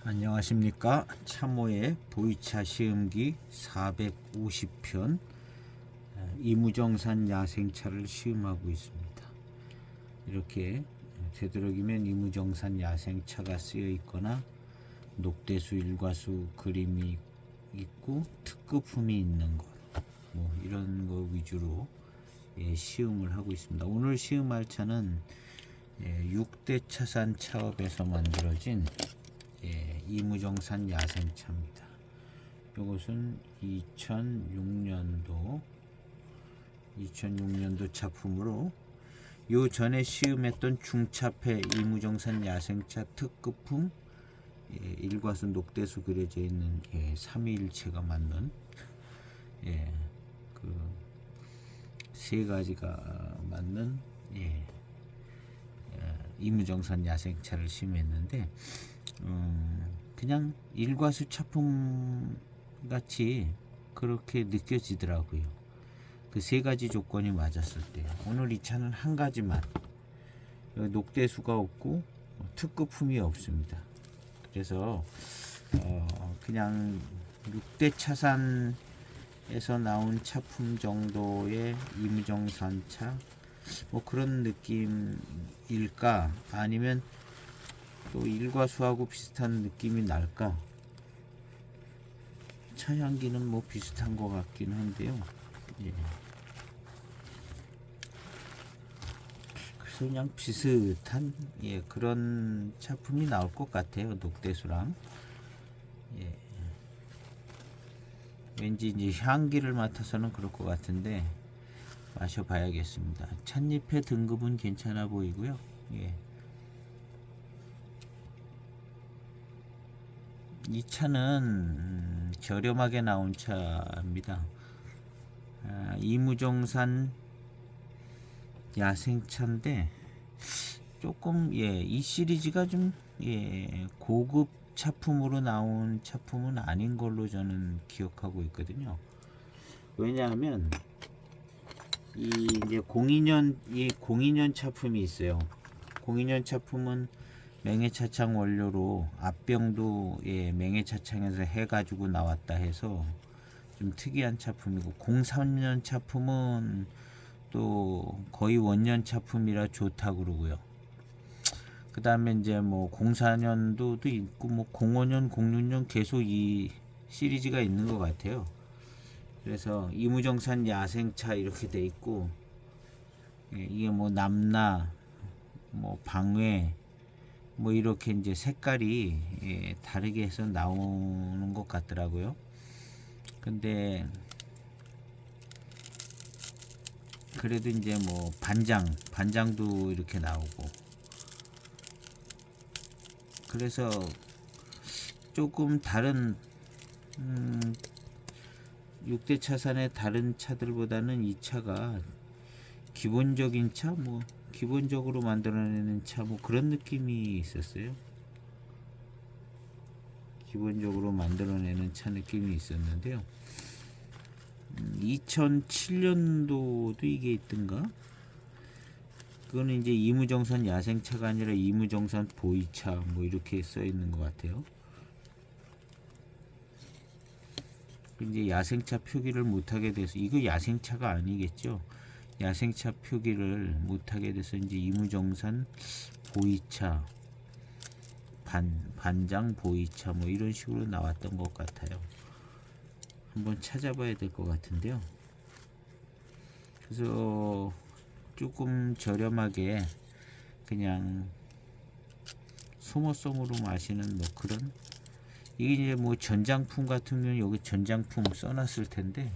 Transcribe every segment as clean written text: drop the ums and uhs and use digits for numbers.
안녕하십니까. 참호의 보이차 시음기 450편 이무정산 야생차를 시음하고 있습니다. 이렇게 되도록이면 이무정산 야생차가 쓰여 있거나 녹대수 일과수 그림이 있고 특급품이 있는 것, 이런 거 위주로 시음을 하고 있습니다. 오늘 시음할 차는 6대 차산 차업에서 만들어진 이무정산 야생차입니다. 이것은 2006년도 차품으로 요 전에 시음했던 중차패 이무정산 야생차 특급품 일과수 녹대수 그려져 있는 3위일체가 맞는 그 세 가지가 맞는 이무정산 야생차를 시음했는데 그냥 일과수 차품 같이 그렇게 느껴지더라고요. 그 세 가지 조건이 맞았을 때. 오늘 이 차는 한 가지만 녹대수가 없고 특급품이 없습니다. 그래서 그냥 6대 차산에서 나온 차품 정도의 이무정산차 그런 느낌일까, 아니면 또 일과수하고 비슷한 느낌이 날까. 차 향기는 비슷한 것 같긴 한데요. 그래서 그냥 비슷한 그런 차품이 나올 것 같아요. 녹대수랑. 왠지 이제 향기를 맡아서는 그럴 것 같은데 마셔봐야겠습니다. 찻잎의 등급은 괜찮아 보이고요. 이 차는 저렴하게 나온 차입니다. 이무정산 야생차인데 조금 이 시리즈가 좀 고급 차품으로 나온 차품은 아닌 걸로 저는 기억하고 있거든요. 왜냐하면 이제 02년 차품이 있어요. 02년 차품은 맹해차창 원료로 앞병도 맹해차창에서 해가지고 나왔다 해서 좀 특이한 차품이고, 03년 차품은 또 거의 원년 차품이라 좋다 그러고요. 그 다음에 이제 04년도도 있고 05년, 06년 계속 이 시리즈가 있는 것 같아요. 그래서 이무정산 야생차 이렇게 돼 있고, 이게 남나, 방외, 이렇게 이제 색깔이 다르게 해서 나오는 것 같더라고요. 근데 그래도 이제 반장도 이렇게 나오고, 그래서 조금 다른 6대 차산의 다른 차들보다는 이 차가 기본적인 차, 기본적으로 만들어내는 차, 그런 느낌이 있었어요. 기본적으로 만들어내는 차 느낌이 있었는데요. 2007년도도 이게 있던가? 그거는 이제 이무정산 야생차가 아니라 이무정산 보이차 이렇게 써 있는 것 같아요. 이제 야생차 표기를 못하게 돼서, 이거 야생차가 아니겠죠? 야생차 표기를 못하게 돼서 이제 이무정산 보이차, 반장 보이차 이런 식으로 나왔던 것 같아요. 한번 찾아봐야 될 것 같은데요. 그래서 조금 저렴하게 그냥 소모성으로 마시는 그런, 이게 이제 전장품 같은 경우는 여기 전장품 써놨을 텐데,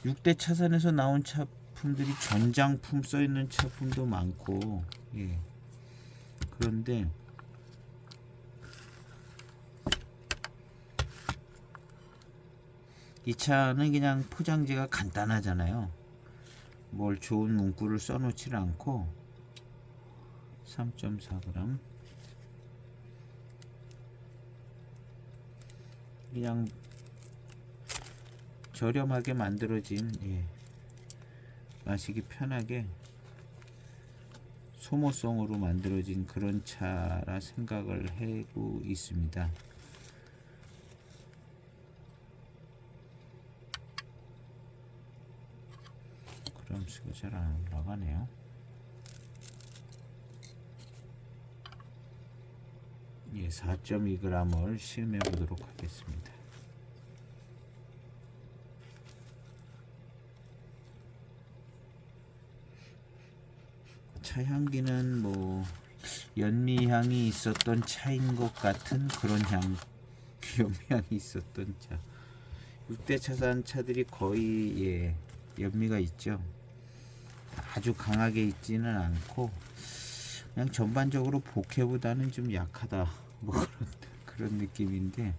6대 차산에서 나온 차품들이 전장품 써있는 차품도 많고, 그런데 이 차는 그냥 포장지가 간단하잖아요. 뭘 좋은 문구를 써놓지 않고 3.4g 그냥 저렴하게 만들어진 마시기 편하게 소모성으로 만들어진 그런 차라 생각을 하고 있습니다. 그램수가 잘 안 올라가네요. 예, 4.2g을 시음해 보도록 하겠습니다. 차 향기는 뭐 연미향이 있었던 차인 것 같은 그런 연미향이 있었던 차. 6대 차산 차들이 거의 예, 연미가 있죠. 아주 강하게 있지는 않고 그냥 전반적으로 복해보다는 좀 약하다 뭐 그런 느낌인데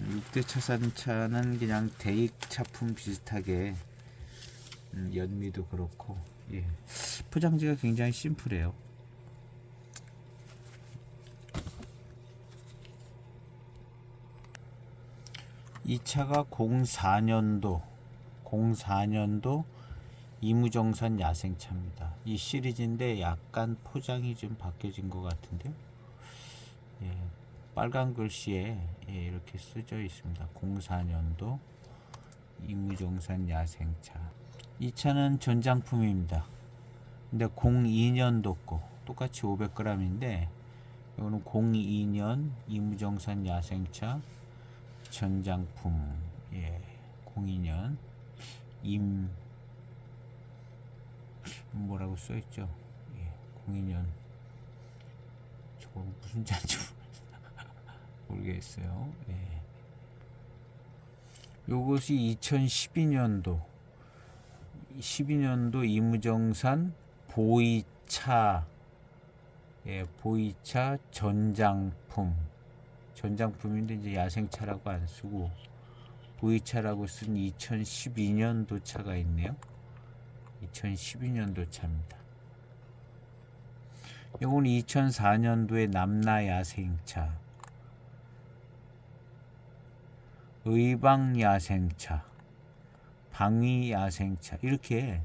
6대 차산 차는 그냥 대익 차품 비슷하게 연미도 그렇고 예. 포장지가 굉장히 심플해요. 이 차가 04년도 이무정산 야생차입니다. 이 시리즈인데 약간 포장이 좀 바뀌어진 것 같은데요. 예, 빨간 글씨에 예, 이렇게 쓰여 있습니다. 04년도 이무정산 야생차. 이 차는 전장품입니다. 근데 02년도 거 똑같이 500g인데 이거는 02년 이무정산 야생차 전장품. 예, 02년 뭐라고 써있죠? 예, 02년 저거 무슨 잔지 모르겠어요. 예. 요것이 2012년도 이무정산 보이차 예, 보이차 전장품인데 이제 야생차라고 안 쓰고 보이차라고 쓴 2012년도 차가 있네요. 2012년도 차입니다. 이건 2004년도에 남나 야생차, 의방 야생차, 방위 야생차 이렇게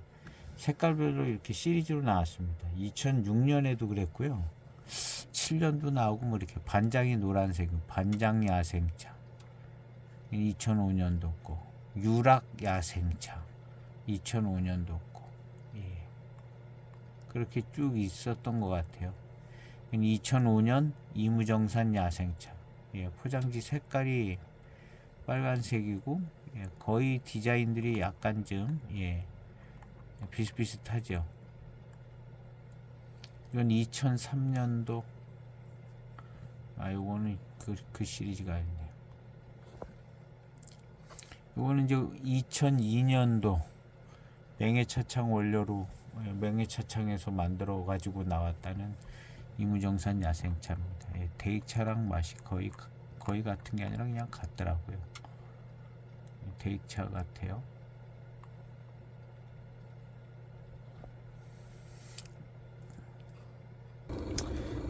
색깔별로 이렇게 시리즈로 나왔습니다. 2006년에도 그랬고요. 7년도 나오고 뭐 이렇게 반장이 노란색 반장 야생차 2005년도 거, 유락 야생차 2005년도 거 예. 그렇게 쭉 있었던 것 같아요. 2005년 이무정산 야생차 예. 포장지 색깔이 빨간색이고 예. 거의 디자인들이 약간 좀 예. 비슷비슷하죠. 이건 2003년도 요거는 그 시리즈가 아니네요. 요거는 이제 2002년도 맹해차창 원료로 맹해차창에서 만들어 가지고 나왔다는 이무정산 야생차입니다. 예, 대익차랑 맛이 거의 같은 게 아니라 그냥 같더라고요. 대익차 같아요.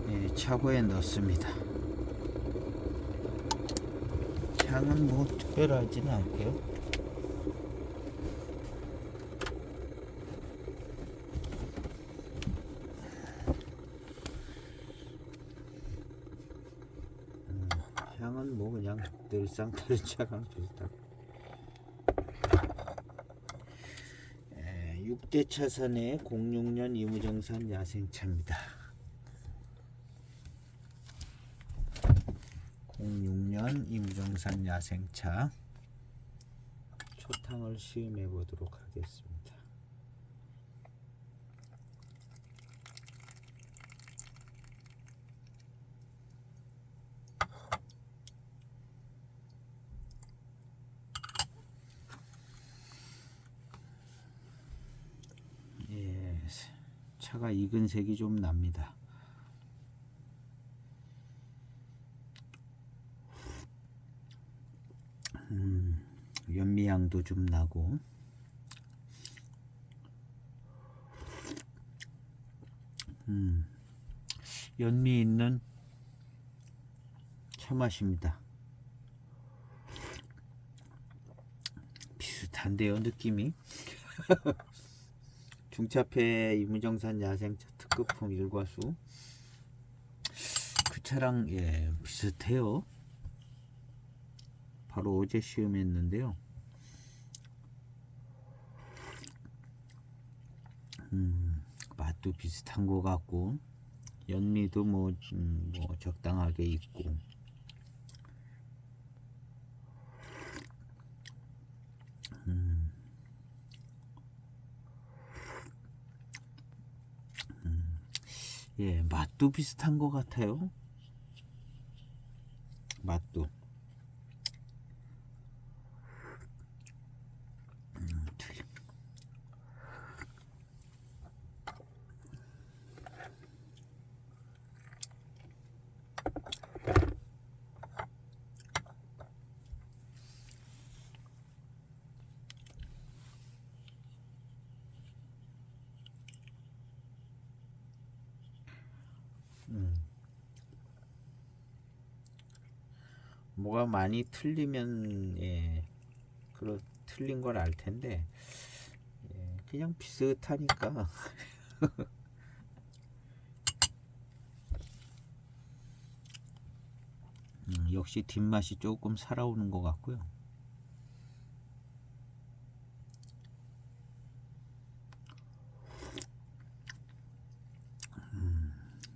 예, 차고에 넣습니다. 향은 뭐 특별하지는 않고요. 향은 뭐 그냥 늘상 다른 차랑 비슷하고 6대 차선의 06년 이무정산 야생차입니다. 06년 이무정산 야생차 초탕을 시음해 보도록 하겠습니다. 예, 차가 익은 색이 좀 납니다. 연미향도 좀 나고 연미 있는 차 맛입니다. 비슷한데요 느낌이. 중차폐 이무정산 야생차 특급품 일과수. 그 차랑 예 비슷해요. 바로 어제 시음했는데요. 맛도 비슷한 것 같고 연미도 뭐 적당하게 있고. 예, 맛도 비슷한 것 같아요. 맛도. 뭐가 많이 틀리면 예, 틀린 걸 알 텐데 예, 그냥 비슷하니까. 역시 뒷맛이 조금 살아오는 것 같고요.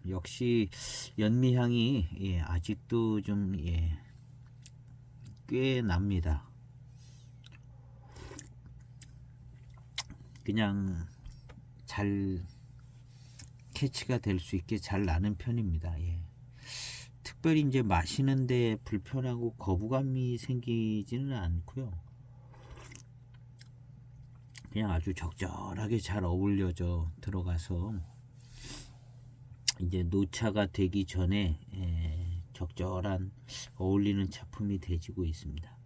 역시 연미향이 예, 아직도 좀 예, 꽤 납니다. 그냥 잘 캐치가 될 수 있게 잘 나는 편입니다. 예. 특별히 이제 마시는데 불편하고 거부감이 생기지는 않고요. 그냥 아주 적절하게 잘 어울려져 들어가서 이제 노차가 되기 전에 적절한 어울리는 차품이 되지고 있습니다.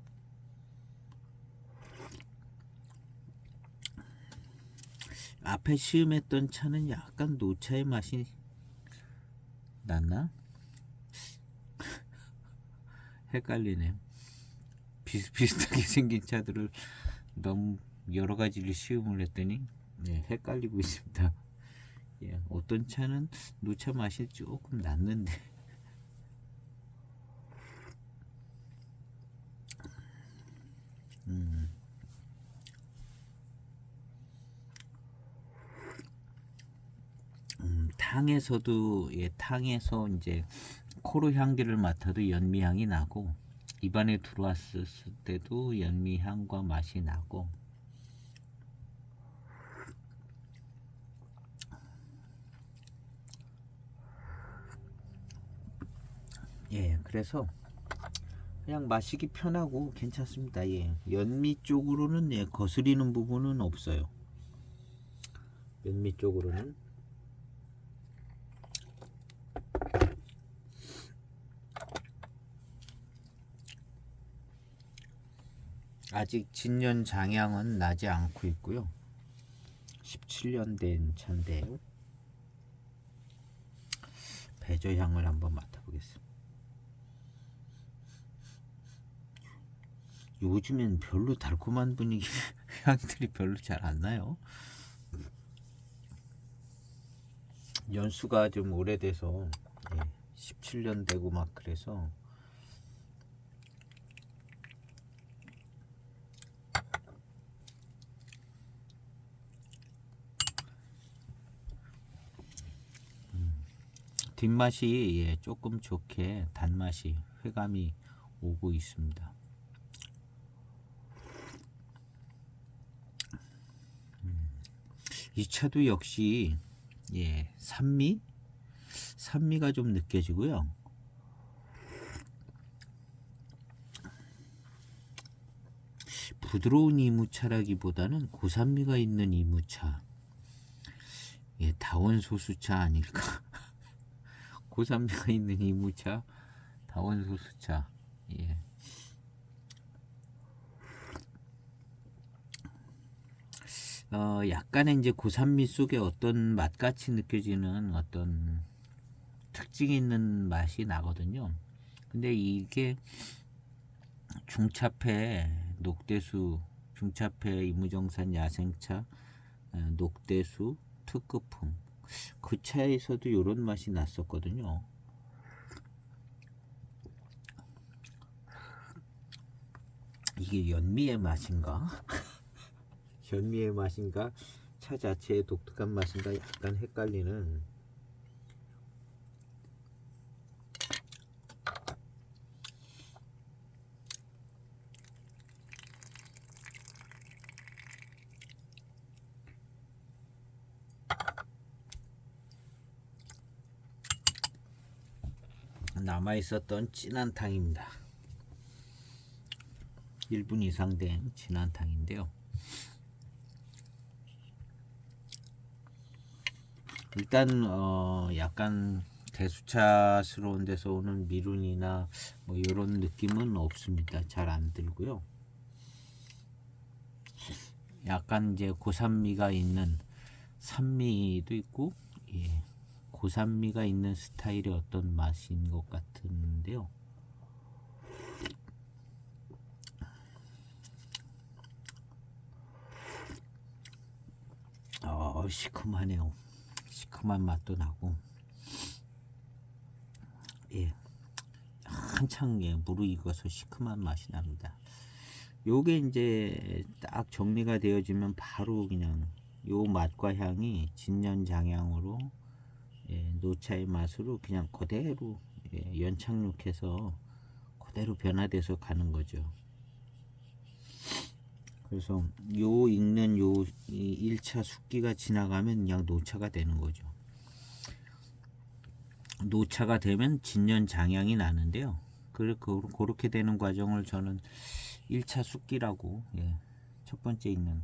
앞에 시음했던 차는 약간 노차의 맛이 났나? 헷갈리네요. 비슷비슷하게 생긴 차들을 너무 여러 가지를 시음을 했더니 네, 헷갈리고 있습니다. 예, 어떤 차는 노차 맛이 조금 났는데 탕에서도 예, 탕에서 이제 코로 향기를 맡아도 연미향이 나고 입안에 들어왔을 때도 연미향과 맛이 나고 예, 그래서 그냥 마시기 편하고 괜찮습니다. 예, 연미 쪽으로는 예, 거스리는 부분은 없어요. 연미 쪽으로는 아직 진년 장향은 나지 않고 있고요. 17년 된 차인데요. 배저향을 한번 맡아보겠습니다. 요즘엔 별로 달콤한 분위기 향들이 별로 잘 안 나요. 연수가 좀 오래돼서 예, 17년 되고 막 그래서 뒷맛이 예, 조금 좋게 단맛이 회감이 오고 있습니다. 이 차도 역시 예, 산미가 좀 느껴지고요. 부드러운 이무차라기보다는 고산미가 있는 이무차. 예, 다원 소수차 아닐까? 고산미가 있는 이무차, 다원 소수차. 예. 약간의 이제 고산미 속에 어떤 맛같이 느껴지는 어떤 특징 있는 맛이 나거든요. 근데 이게 중차폐 녹대수 중차폐 이무정산 야생차, 녹대수 특급품. 그 차에서도 이런 맛이 났었거든요. 이게 연미의 맛인가? 연미의 맛인가? 차 자체의 독특한 맛인가? 약간 헷갈리는. 남아있었던 진한탕입니다. 1분 이상 된 진한탕인데요. 일단 약간 대수차스러운 데서 오는 미룬이나 뭐 이런 느낌은 없습니다. 잘 안 들고요. 약간 이제 고산미가 있는 산미도 있고, 예, 고산미가 있는 스타일의 어떤 맛인 것 같은데요. 시큼하네요. 시큼한 맛도 나고, 예, 한창 무르익어서 시큼한 맛이 납니다. 요게 이제 딱 정리가 되어지면 바로 그냥 요 맛과 향이 진년장향으로, 예, 노차의 맛으로 그냥 그대로, 예, 연착륙해서 그대로 변화돼서 가는 거죠. 그래서 요 익는 요 1차 숙기가 지나가면 그냥 노차가 되는 거죠. 노차가 되면 진년장향이 나는데요. 그렇게 되는 과정을 저는 1차 숙기라고, 예, 첫 번째 있는.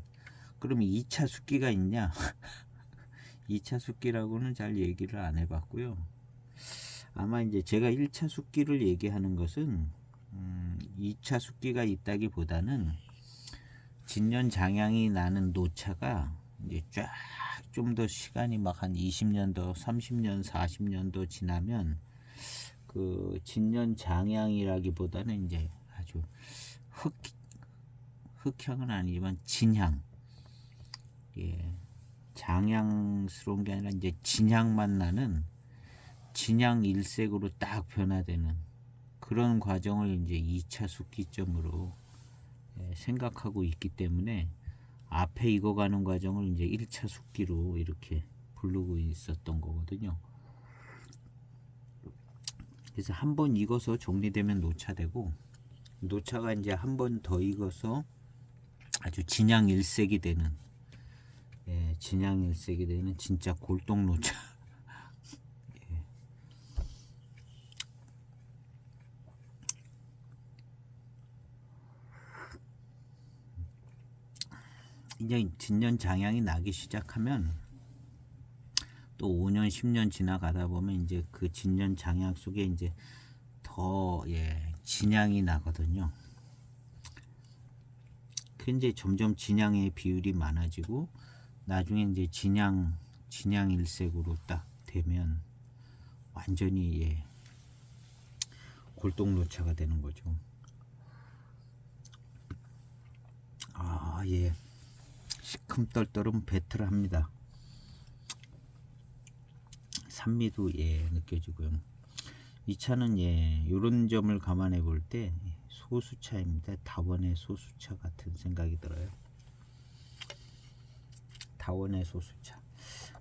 그럼 2차 숙기가 있냐? 2차 숙기라고는 잘 얘기를 안 해봤고요. 아마 이제 제가 1차 숙기를 얘기하는 것은 2차 숙기가 있다기보다는 진년장향이 나는 노차가 이제 쫙 좀 더 시간이 막 한 20년 더, 30년, 40년 더 지나면 그 진년장향이라기보다는 이제 아주 흑향은 아니지만 진향, 예, 장향스러운 게 아니라 이제 진향만 나는 진향 일색으로 딱 변화되는 그런 과정을 이제 2차 숙기점으로, 예, 생각하고 있기 때문에 앞에 익어가는 과정을 이제 1차 숙기로 이렇게 부르고 있었던 거거든요. 그래서 한 번 익어서 정리되면 노차되고, 노차가 이제 한 번 더 익어서 아주 진향 일색이 되는, 예, 진향 일색이 되는 진짜 골동 노차. 예. 이제 진년장향이 나기 시작하면 또 5년 10년 지나가다 보면 이제 그 진년장향 속에 이제 더, 예, 진향이 나거든요. 그 이제 점점 진향의 비율이 많아지고 나중에 이제 진향 일색으로 딱 되면 완전히, 예, 골동노차가 되는 거죠. 예, 시큼떨떨은 배틀합니다. 산미도, 예, 느껴지고요. 이 차는, 예, 요런 점을 감안해 볼 때 소수차입니다. 다원의 소수차 같은 생각이 들어요. 다원의 소수차.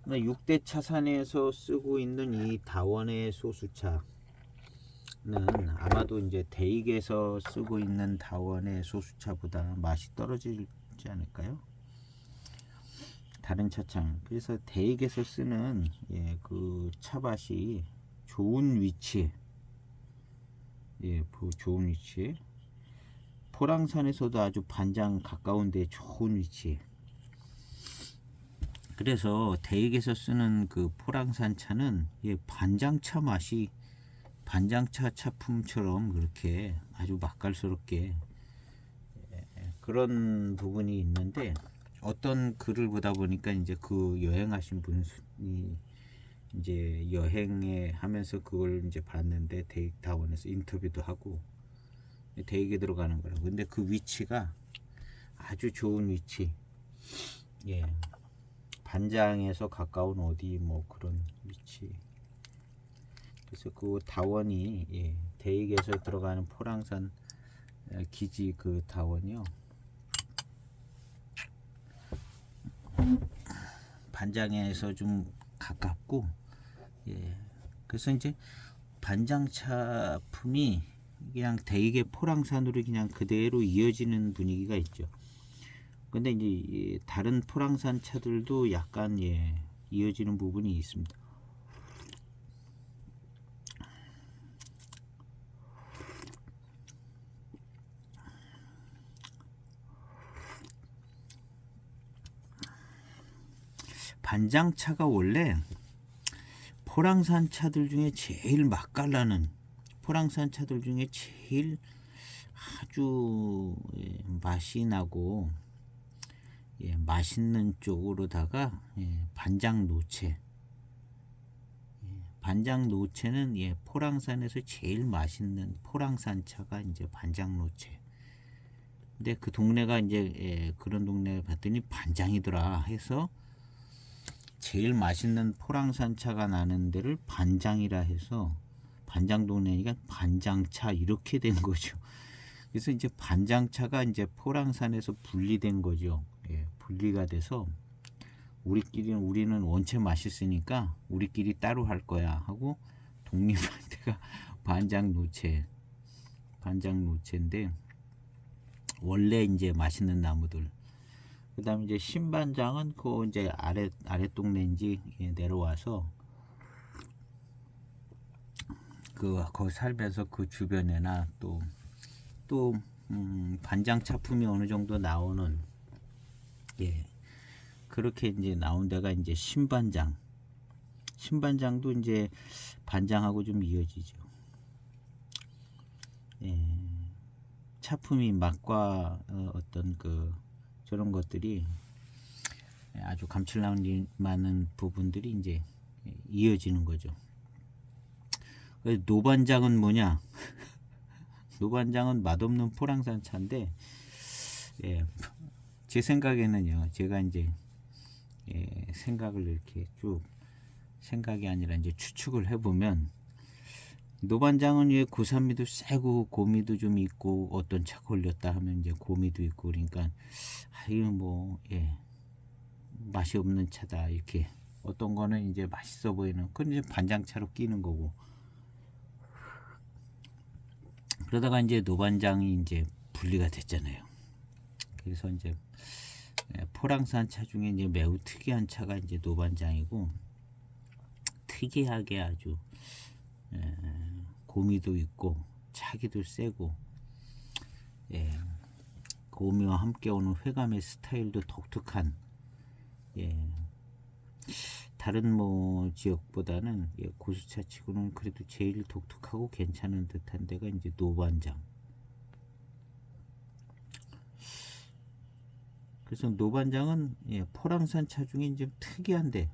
6대 차산에서 쓰고 있는 이 다원의 소수차는 아마도 이제 대익에서 쓰고 있는 다원의 소수차보다 맛이 떨어지지 않을까요? 다른 차창. 그래서 대익에서 쓰는, 예, 그 차밭이 좋은 위치, 예, 좋은 위치. 포랑산에서도 아주 반장 가까운데 좋은 위치. 그래서 대익에서 쓰는 그 포랑산 차는, 예, 반장차 맛이 반장차 차품처럼 그렇게 아주 맛깔스럽게, 예, 그런 부분이 있는데, 어떤 글을 보다 보니까 이제 그 여행하신 분이 이제 여행에 하면서 그걸 이제 봤는데 대익타운에서 인터뷰도 하고 대익에 들어가는 거라고. 근데 그 위치가 아주 좋은 위치. 예. 반장에서 가까운 어디 뭐 그런 위치. 그래서 그 다원이 예, 대익에서 들어가는 포랑산 기지 그 다원이요. 반장에서 좀 가깝고 예. 그래서 이제 반장차품이 그냥 대익의 포랑산으로 그냥 그대로 이어지는 분위기가 있죠. 근데 이제 다른 포랑산 차들도 약간 예, 이어지는 부분이 있습니다. 반장차가 원래 포랑산 차들 중에 제일 맛깔나는 포랑산 차들 중에 제일 아주 예, 맛이 나고 예, 맛있는 쪽으로다가 예, 반장 노체. 반장 노체는 예, 포랑산에서 제일 맛있는 포랑산 차가 이제 반장 노체. 근데 그 동네가 이제 예, 그런 동네 봤더니 반장이더라 해서 제일 맛있는 포랑산 차가 나는 데를 반장이라 해서 반장 동네니까 반장차 이렇게 된 거죠. 그래서 이제 반장차가 이제 포랑산에서 분리된 거죠. 예, 분리가 돼서 우리는 원체 맛있으니까 우리끼리 따로 할 거야 하고 독립한 데가 반장 노체인데 원래 이제 맛있는 나무들. 그다음에 이제 신반장은 그 이제 아래 동네인지 내려와서 그 거기 살면서 그 주변에나 또 반장 차품이 어느 정도 나오는 예 그렇게 이제 나온 데가 이제 신반장도 이제 반장하고 좀 이어지죠. 예, 차품이 맛과 어떤 그 저런 것들이 아주 감칠맛 많은 부분들이 이제 이어지는 거죠. 노반장은 뭐냐? 노반장은 맛없는 포랑산 차인데 예, 제 생각에는요. 제가 이제 예, 생각을 이렇게 쭉 생각이 아니라 이제 추측을 해보면 노반장은 왜 고산미도 세고 고미도 좀 있고 어떤 차 걸렸다 하면 이제 고미도 있고 그러니까 이거 뭐 예, 맛이 없는 차다 이렇게 어떤 거는 이제 맛있어 보이는 그건 이제 반장차로 끼는 거고 그러다가 이제 노반장이 이제 분리가 됐잖아요. 그래서 이제 포랑산 차 중에 이제 매우 특이한 차가 이제 노반장이고 특이하게 아주 고미도 있고 차기도 세고 예, 고미와 함께 오는 회감의 스타일도 독특한 예, 다른 뭐 지역보다는 예, 고수차 치고는 그래도 제일 독특하고 괜찮은 듯한 데가 이제 노반장. 그래서 노반장은 예, 포랑산 차 중에 이제 특이한데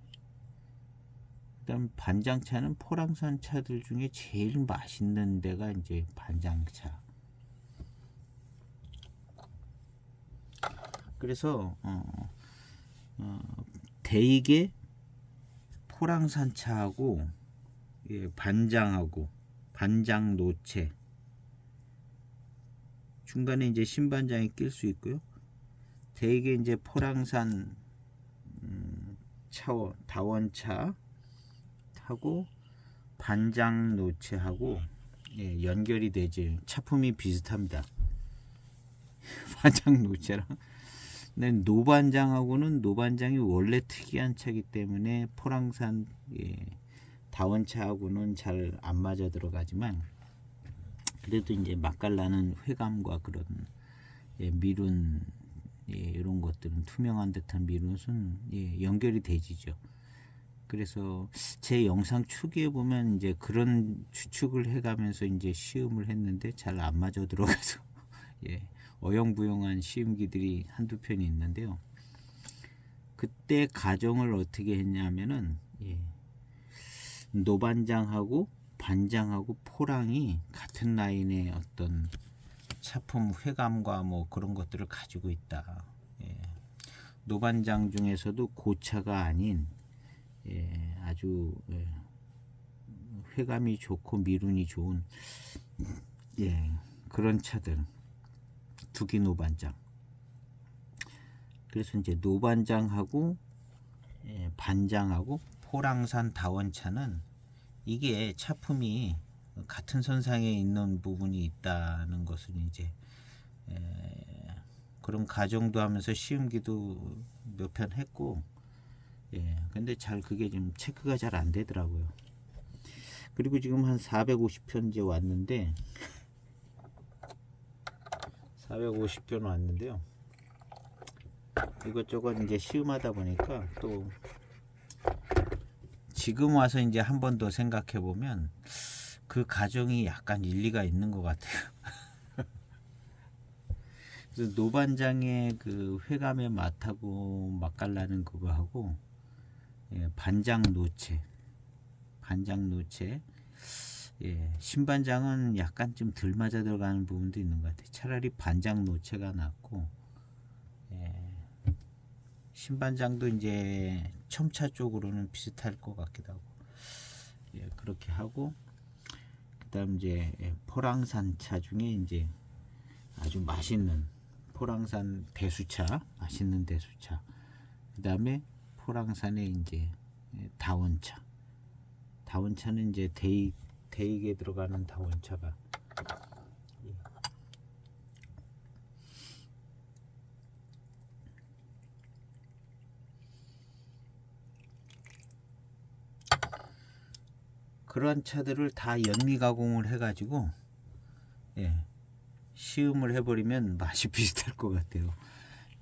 그다음 반장차는 포랑산 차들 중에 제일 맛있는 데가 이제 반장차. 그래서 대익의 포랑산 차하고 예, 반장하고 반장 노체 중간에 이제 신반장이 낄 수 있고요. 대익의 이제 포랑산 차원 다원차 하고 반장 노체하고 예, 연결이 되지 차품이 비슷합니다. 반장 노체랑 근데 노반장하고는 노반장이 원래 특이한 차기 때문에 포랑산 예, 다원차하고는 잘 안 맞아 들어가지만 그래도 이제 맛깔나는 회감과 그런 예, 미룬 예, 이런 것들은 투명한 듯한 미룬은 예, 연결이 되지죠. 그래서 제 영상 초기에 보면 이제 그런 추측을 해가면서 이제 시음을 했는데 잘 안 맞아 들어가서 예, 어영부영한 시음기들이 한두 편이 있는데요. 그때 가정을 어떻게 했냐면은 예, 노반장하고 반장하고 포랑이 같은 라인의 어떤 차품 회감과 뭐 그런 것들을 가지고 있다. 예. 노반장 중에서도 고차가 아닌 아주 회감이 좋고 미룬이 좋은 그런 차들 두기 노반장. 그래서 이제 노반장하고 반장하고 포랑산 다원차는 이게 차품이 같은 선상에 있는 부분이 있다는 것을 이제 그런 가정도 하면서 시음기도 몇 편 했고 근데 잘 그게 좀 체크가 잘 안 되더라고요. 그리고 지금 한 450편 이제 왔는데 450편 왔는데요. 이것저것 이제 시음하다 보니까 또 지금 와서 이제 한 번 더 생각해 보면 그 가정이 약간 일리가 있는 것 같아요. 그래서 노반장의 그 회감의 맛하고 맛깔나는 그거하고 반장 노체 신반장은 약간 좀 덜 맞아 들어가는 부분도 있는 것 같아요. 차라리 반장 노체가 낫고 신반장도 이제 첨차 쪽으로는 비슷할 것 같기도 하고 그렇게 하고 그다음 이제 포랑산 차 중에 이제 아주 맛있는 포랑산 대수차, 맛있는 대수차. 그다음에 포랑산의 이제 다원차. 다원차는 이제 대익에 들어가는 다원차가 그런 차들을 다 연미 가공을 해가지고 시음을 해버리면 맛이 비슷할 것 같아요.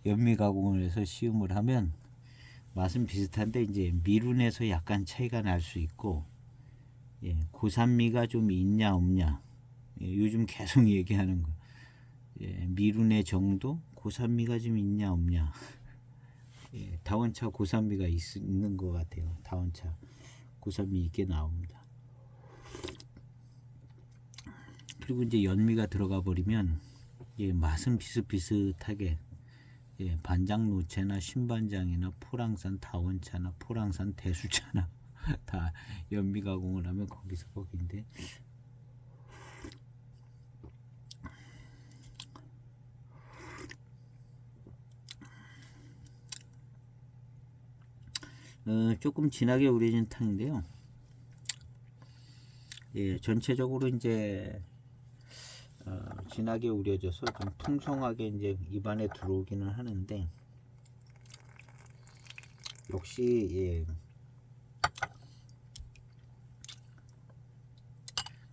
연미 가공을 해서 시음을 하면 맛은 비슷한데 이제 미룬에서 약간 차이가 날 수 있고 고산미가 좀 있냐 없냐 요즘 계속 얘기하는 거 미룬의 정도 고산미가 좀 있냐 없냐 다원차 고산미가 있는 것 같아요. 다원차 고산미 있게 나옵니다. 그리고 이제 연미가 들어가 버리면 맛은 비슷비슷하게 반장 노체나 신반장이나 포랑산 다원차나 포랑산 대수차나 다 연미 가공을 하면 거기서 거기인데 조금 진하게 우려진 탕인데요. 전체적으로 이제 진하게 우려져서 좀 풍성하게 이제 입안에 들어오기는 하는데 역시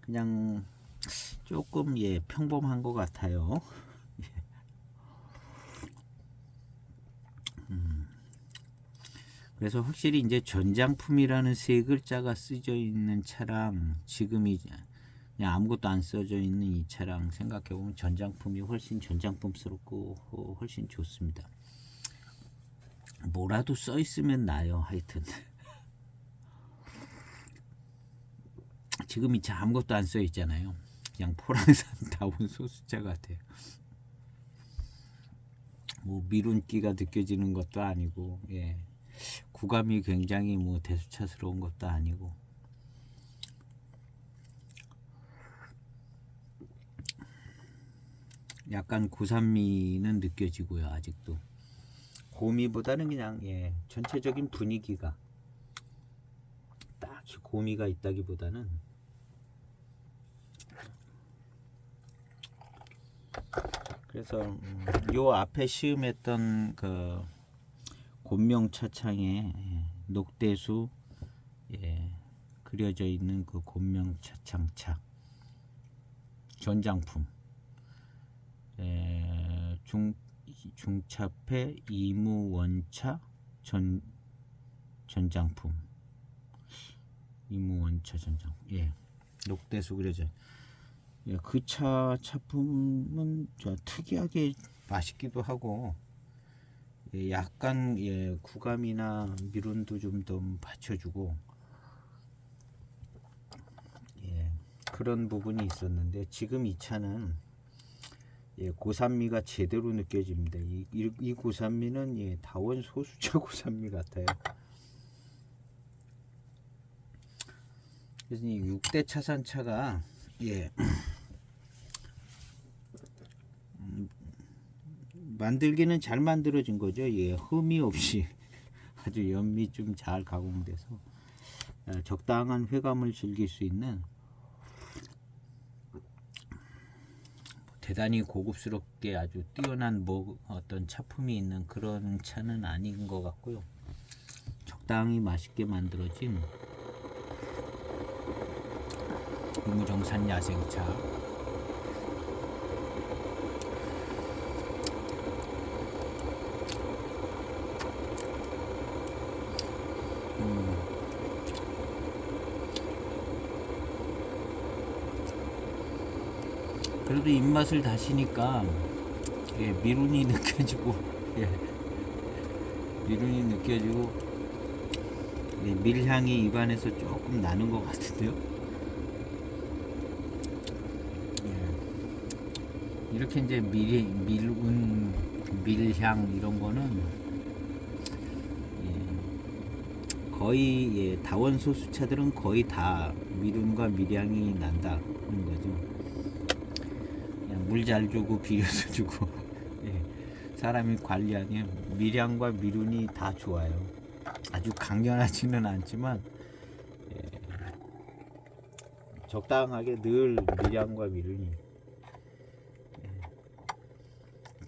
그냥 조금 평범한 것 같아요. 그래서 확실히 이제 전장품이라는 세 글자가 쓰여 있는 차랑 지금이 그냥 아무것도 안 써져 있는 이 차랑 생각해 보면 전장품이 훨씬 전장품스럽고 훨씬 좋습니다. 뭐라도 써 있으면 나요. 하여튼 지금 이 차 아무것도 안 써 있잖아요. 그냥 포랑산 다운 소수차 같아요. 뭐 미룬기가 느껴지는 것도 아니고 구감이 굉장히 뭐 대수차스러운 것도 아니고 약간 고산미는 느껴지고요. 아직도 고미보다는 그냥 전체적인 분위기가 딱히 고미가 있다기보다는 그래서 요 앞에 시음했던 그 곤명 차창에 녹대수 그려져 있는 그 곤명 차창차 전장품 중차폐 이무원차 전장품 이무원차 전장 녹대수 그려져 그 차품은 특이하게 맛있기도 하고 약간 구감이나 미룬도 좀 더 받쳐주고 그런 부분이 있었는데 지금 이 차는 예, 고산미가 제대로 느껴집니다. 이 고산미는 예, 다원 소수차 고산미 같아요. 그래서 이 6대 차산차가 예, 만들기는 잘 만들어진 거죠. 예, 흠이 없이 아주 연미 좀 잘 가공돼서 적당한 회감을 즐길 수 있는 대단히 고급스럽게 아주 뛰어난 뭐 어떤 차품이 있는 그런 차는 아닌 것 같고요. 적당히 맛있게 만들어진 이무정산 야생차. 그래도 입맛을 다시니까 예, 미룬이 느껴지고 예, 미룬이 느껴지고 예, 밀향이 입안에서 조금 나는 것 같은데요. 예, 이렇게 이제 밀운 밀향 이런 거는 예, 거의 예, 다원 소수차들은 거의 다 밀운과 밀향이 난다는 거죠. 물 잘 주고 비료도 주고 예, 사람이 관리하면 밀향과 밀운이 다 좋아요. 아주 강렬하지는 않지만 예, 적당하게 늘 밀향과 밀운이 예,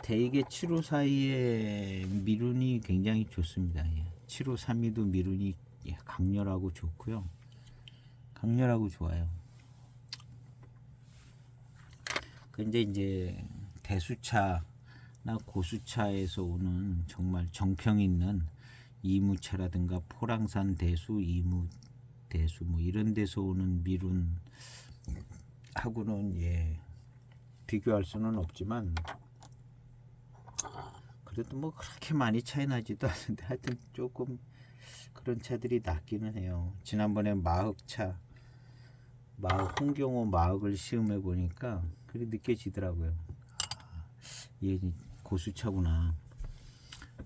대개 7호 사이에 밀운이 굉장히 좋습니다. 예, 7호 3위도 밀운이 예, 강렬하고 좋고요. 강렬하고 좋아요. 근데 이제 대수차나 고수차에서 오는 정말 정평 있는 이무차라든가 포랑산 대수, 이무 대수 뭐 이런 데서 오는 미룬하고는 예 비교할 수는 없지만 그래도 뭐 그렇게 많이 차이 나지도 않는데 하여튼 조금 그런 차들이 낫기는 해요. 지난번에 마흑차 홍경호 마흑을 시음해 보니까 그게 느껴지더라고요. 얘 고수차구나.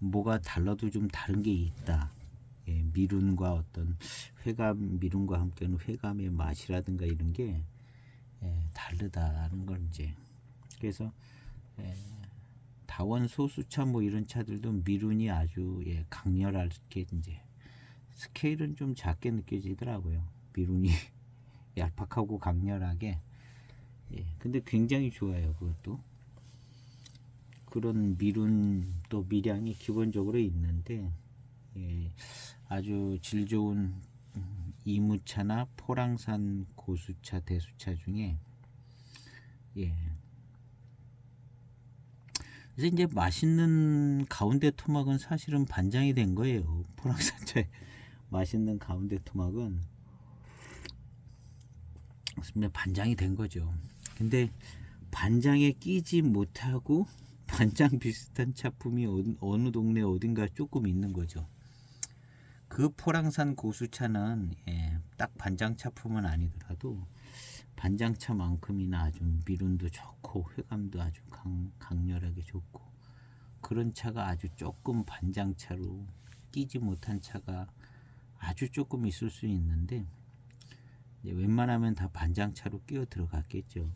뭐가 달라도 좀 다른 게 있다. 예, 미룬과 어떤 회감, 미룬과 함께하는 회감의 맛이라든가 이런 게 예, 다르다는 걸 이제 그래서 예, 다원 소수차 뭐 이런 차들도 미룬이 아주 예, 강렬하게 이제 스케일은 좀 작게 느껴지더라고요. 미룬이 얄팍하고 강렬하게 예, 근데 굉장히 좋아요. 그것도 그런 미룬 또 미량이 기본적으로 있는데 예, 아주 질 좋은 이무차나 포랑산 고수차 대수차 중에 예. 그래서 이제 맛있는 가운데 토막은 사실은 반장이 된 거예요. 포랑산차의 맛있는 가운데 토막은 반장이 된 거죠. 근데 반장에 끼지 못하고 반장 비슷한 차품이 어느 동네 어딘가 조금 있는 거죠. 그 포랑산 고수차는 예, 딱 반장 차품은 아니더라도 반장차만큼이나 아주 미룬도 좋고 회감도 아주 강렬하게 좋고 그런 차가 아주 조금 반장차로 끼지 못한 차가 아주 조금 있을 수 있는데 웬만하면 다 반장차로 끼어 들어갔겠죠.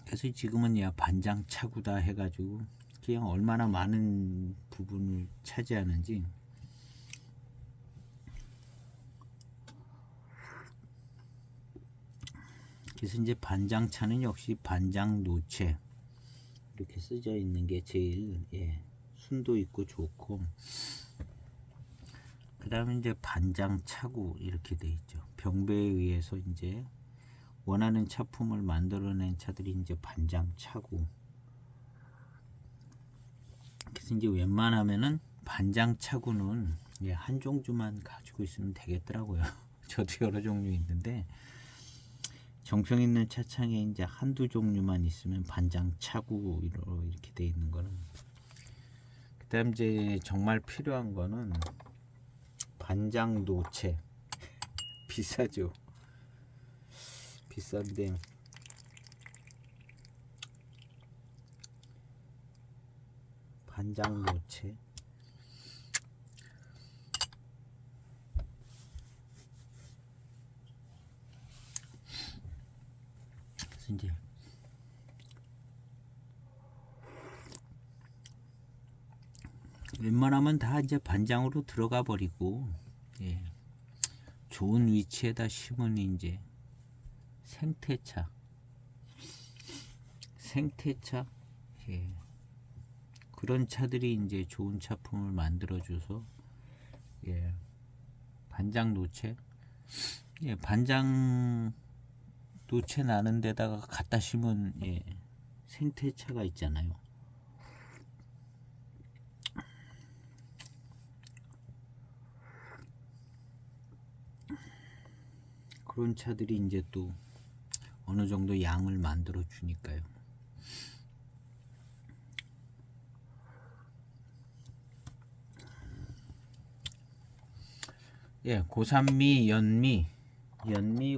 그래서 지금은 야 반장차구다 해가지고 그냥 얼마나 많은 부분을 차지하는지 그래서 이제 반장차는 역시 반장노체 이렇게 쓰여 있는 게 제일 예, 순도 있고 좋고 그 다음에 이제 반장차구 이렇게 돼 있죠. 병배에 의해서 이제 원하는 차품을 만들어낸 차들이 이제 반장차구. 그래서 이제 웬만하면은 반장차구는 예, 한 종류만 가지고 있으면 되겠더라고요. 저도 여러 종류 있는데 정평 있는 차창에 이제 한두 종류만 있으면 반장차구로 이렇게 돼 있는 거는. 그다음 이제 정말 필요한 거는 반장노체 비싸죠. 비싼데 반장 노체. 그래서 이제 웬만하면 다 이제 반장으로 들어가 버리고, 예, 좋은 위치에다 심은 이제 생태차, 예, 그런 차들이 이제 좋은 차품을 만들어줘서, 예, 반장 노체, 예, 반장 노체 나는 데다가 갖다 심은, 예, 생태차가 있잖아요. 그런 차들이 이제 또 어느 정도 양을 만들어 주니까요. 예, 고산미, 연미,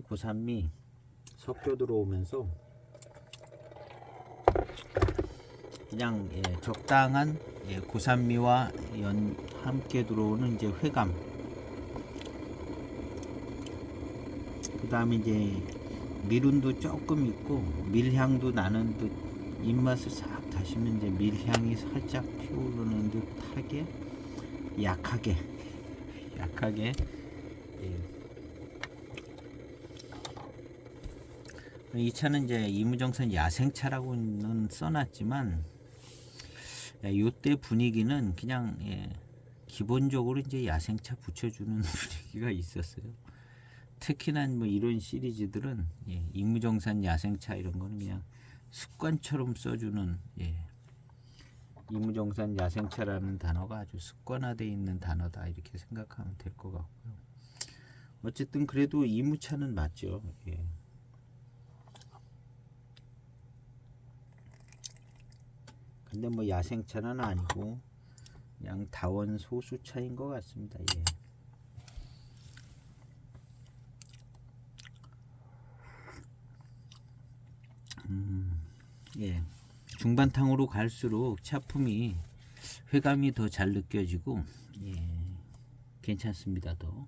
고산미 섞여 들어오면서 그냥, 예, 적당한, 예, 고산미와 연 함께 들어오는 이제 회감. 그 다음에 이제 밀운도 조금 있고 밀향도 나는 듯, 입맛을 싹 다시면 이제 밀향이 살짝 피어오르는 듯하게 약하게 예. 이 차는 이제 이무정산 야생차라고는 써놨지만, 예, 요때 분위기는 그냥, 예, 기본적으로 이제 야생차 붙여주는 분위기가 있었어요. 특히나 뭐 이런 시리즈들은, 예, 이무정산 야생차 이런 거는 그냥 습관처럼 써주는, 예, 이무정산 야생차라는 단어가 아주 습관화되어 있는 단어다 이렇게 생각하면 될 것 같고요. 어쨌든 그래도 이무차는 맞죠. 예. 근데 뭐 야생차는 아니고 그냥 다원 소수차인 것 같습니다. 예. 예. 중반탕으로 갈수록 차품이 회감이 더 잘 느껴지고, 예, 괜찮습니다. 더.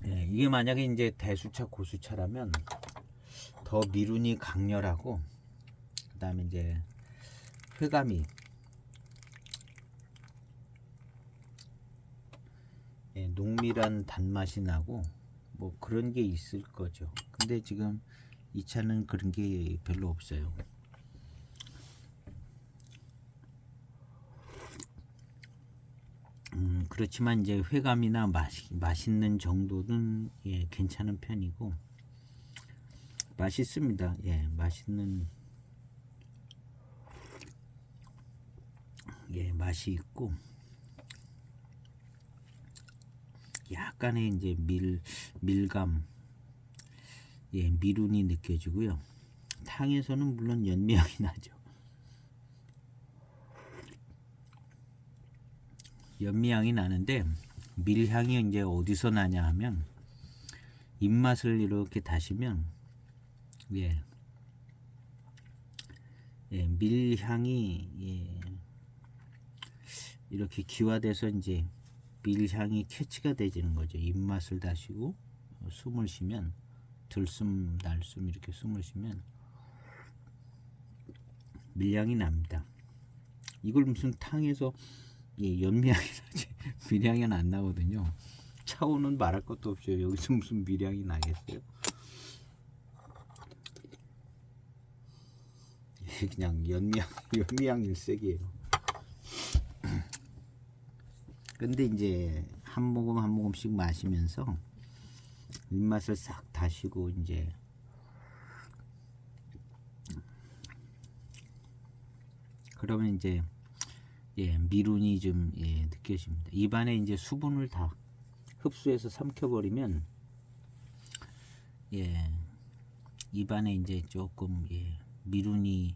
예, 이게 만약에 이제 대수차 고수차라면 더 미룬이 강렬하고, 그 다음에 이제 회감이, 예, 농밀한 단맛이 나고 뭐 그런 게 있을 거죠. 근데 지금 이 차는 그런 게 별로 없어요. 그렇지만 이제 회감이나 맛있는 정도는, 예, 괜찮은 편이고 맛있습니다. 예, 맛있는, 예, 맛이 있고 약간의 이제 밀감, 예, 미룬이 느껴지고요. 탕에서는 물론 연미향이 나죠. 연미향이 나는데 밀향이 이제 어디서 나냐 하면 입맛을 이렇게 다시면, 예, 예, 밀향이, 예, 이렇게 기화돼서 이제 밀향이 캐치가 되지는 거죠. 입맛을 다시고 숨을 쉬면, 들숨 날숨 이렇게 숨을 쉬면 밀향이 납니다. 이걸 무슨 탕에서, 예, 연미향이 나지 밀향은 안 나거든요. 차오는 말할 것도 없죠. 여기서 무슨 밀향이 나겠어요? 그냥 연미향 일색이에요. 근데 이제 한 모금 한 모금씩 마시면서 입맛을 싹 다시고 이제, 그러면 이제, 예, 미룬이 좀, 예, 느껴집니다. 입안에 이제 수분을 다 흡수해서 삼켜버리면, 예, 입안에 이제 조금, 예, 미룬이,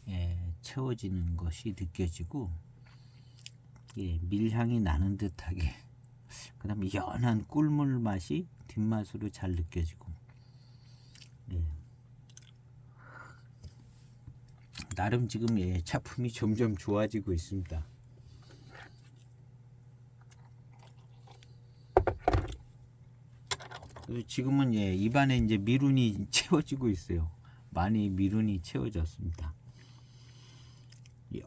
예, 채워지는 것이 느껴지고, 예, 밀향이 나는 듯하게, 그 다음에 연한 꿀물 맛이 뒷맛으로 잘 느껴지고, 예, 나름 지금 차품이 점점 좋아지고 있습니다. 지금은 입안에 이제 미룬이 채워지고 있어요. 많이 미룬이 채워졌습니다.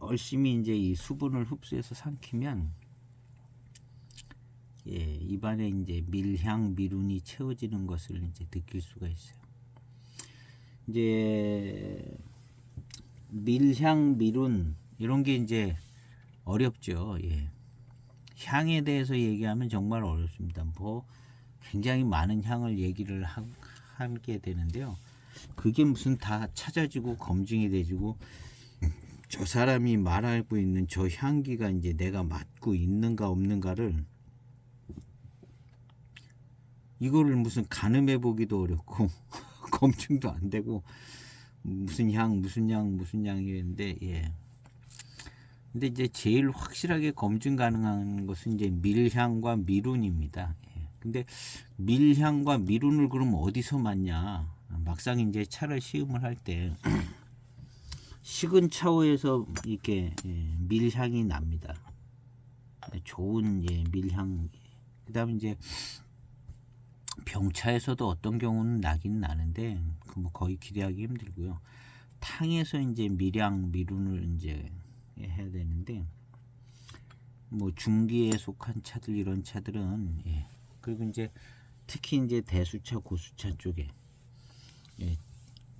열심히 이제 이 수분을 흡수해서 삼키면 입안에 이제 밀향 미룬이 채워지는 것을 이제 느낄 수가 있어요. 이제 밀향 미룬 이런 게 이제 어렵죠. 향에 대해서 얘기하면 정말 어렵습니다. 뭐 굉장히 많은 향을 얘기를 하게 되는데요. 그게 무슨 다 찾아지고 검증이 되지고 저 사람이 말하고 있는 저 향기가 이제 내가 맡고 있는가 없는가를 이거를 무슨 가늠해 보기도 어렵고 검증도 안 되고 무슨 향이었는데 근데 이제 제일 확실하게 검증 가능한 것은 이제 밀향과 미룬입니다. 근데 밀향과 미룬을 그럼 어디서 맡냐? 막상 이제 차를 시음을 할 때 식은 차후에서 이렇게 밀향이 납니다. 좋은 밀향. 그다음에 이제 병차에서도 어떤 경우는 나긴 나는데 뭐 거의 기대하기 힘들고요. 탕에서 이제 미룬을 이제 해야 되는데 뭐 중기에 속한 차들 이런 차들은 그리고 이제 특히 이제 대수차 고수차 쪽에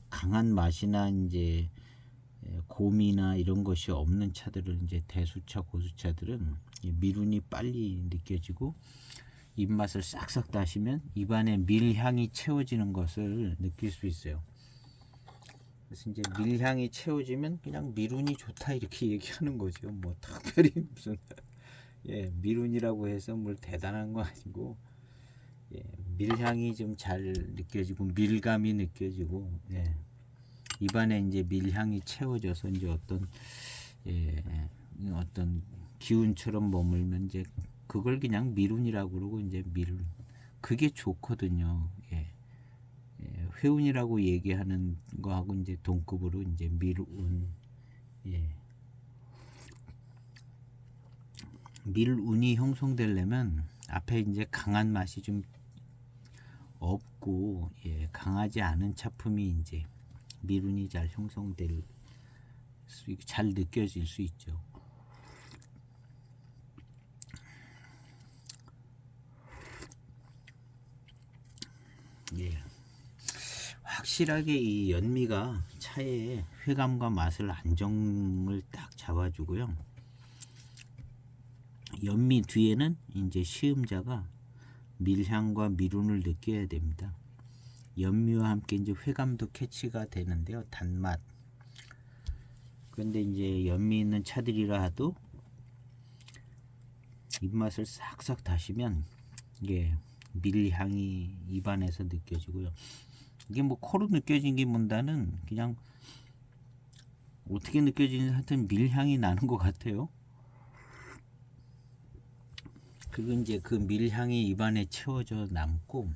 강한 맛이나 이제 곰이나 이런 것이 없는 차들은 이제 대수차 고수차들은 미룬이 빨리 느껴지고 입맛을 싹싹 다시면 입안에 밀향이 채워지는 것을 느낄 수 있어요. 그래서 이제 밀향이 채워지면 그냥 미룬이 좋다 이렇게 얘기하는 거죠. 뭐 특별히 무슨 미룬이라고 해서 뭘 대단한 거 아니고 밀향이 좀 잘 느껴지고 밀감이 느껴지고 입안에 이제 밀향이 채워져서 이제 어떤 기운처럼 머물면 이제 그걸 그냥 미룬이라고 그러고 이제 미룬 그게 좋거든요. 회운이라고 얘기하는 거하고 이제 동급으로 이제 밀운 밀운이 형성되려면 앞에 이제 강한 맛이 좀 없고 강하지 않은 차품이 이제 밀운이 잘 형성될 잘 느껴질 수 있죠. 확실하게 이 연미가 차의 회감과 맛을 안정을 딱 잡아주고요. 연미 뒤에는 이제 시음자가 밀향과 미룬을 느껴야 됩니다. 연미와 함께 이제 회감도 캐치가 되는데요. 단맛. 그런데 이제 연미 있는 차들이라 하도 입맛을 싹싹 다시면 이게 밀향이 입안에서 느껴지고요. 이게 뭐 코로 느껴지기보다는 그냥 어떻게 느껴지는지 하여튼 밀향이 나는 것 같아요. 그리고 이제 그 밀향이 입안에 채워져 남고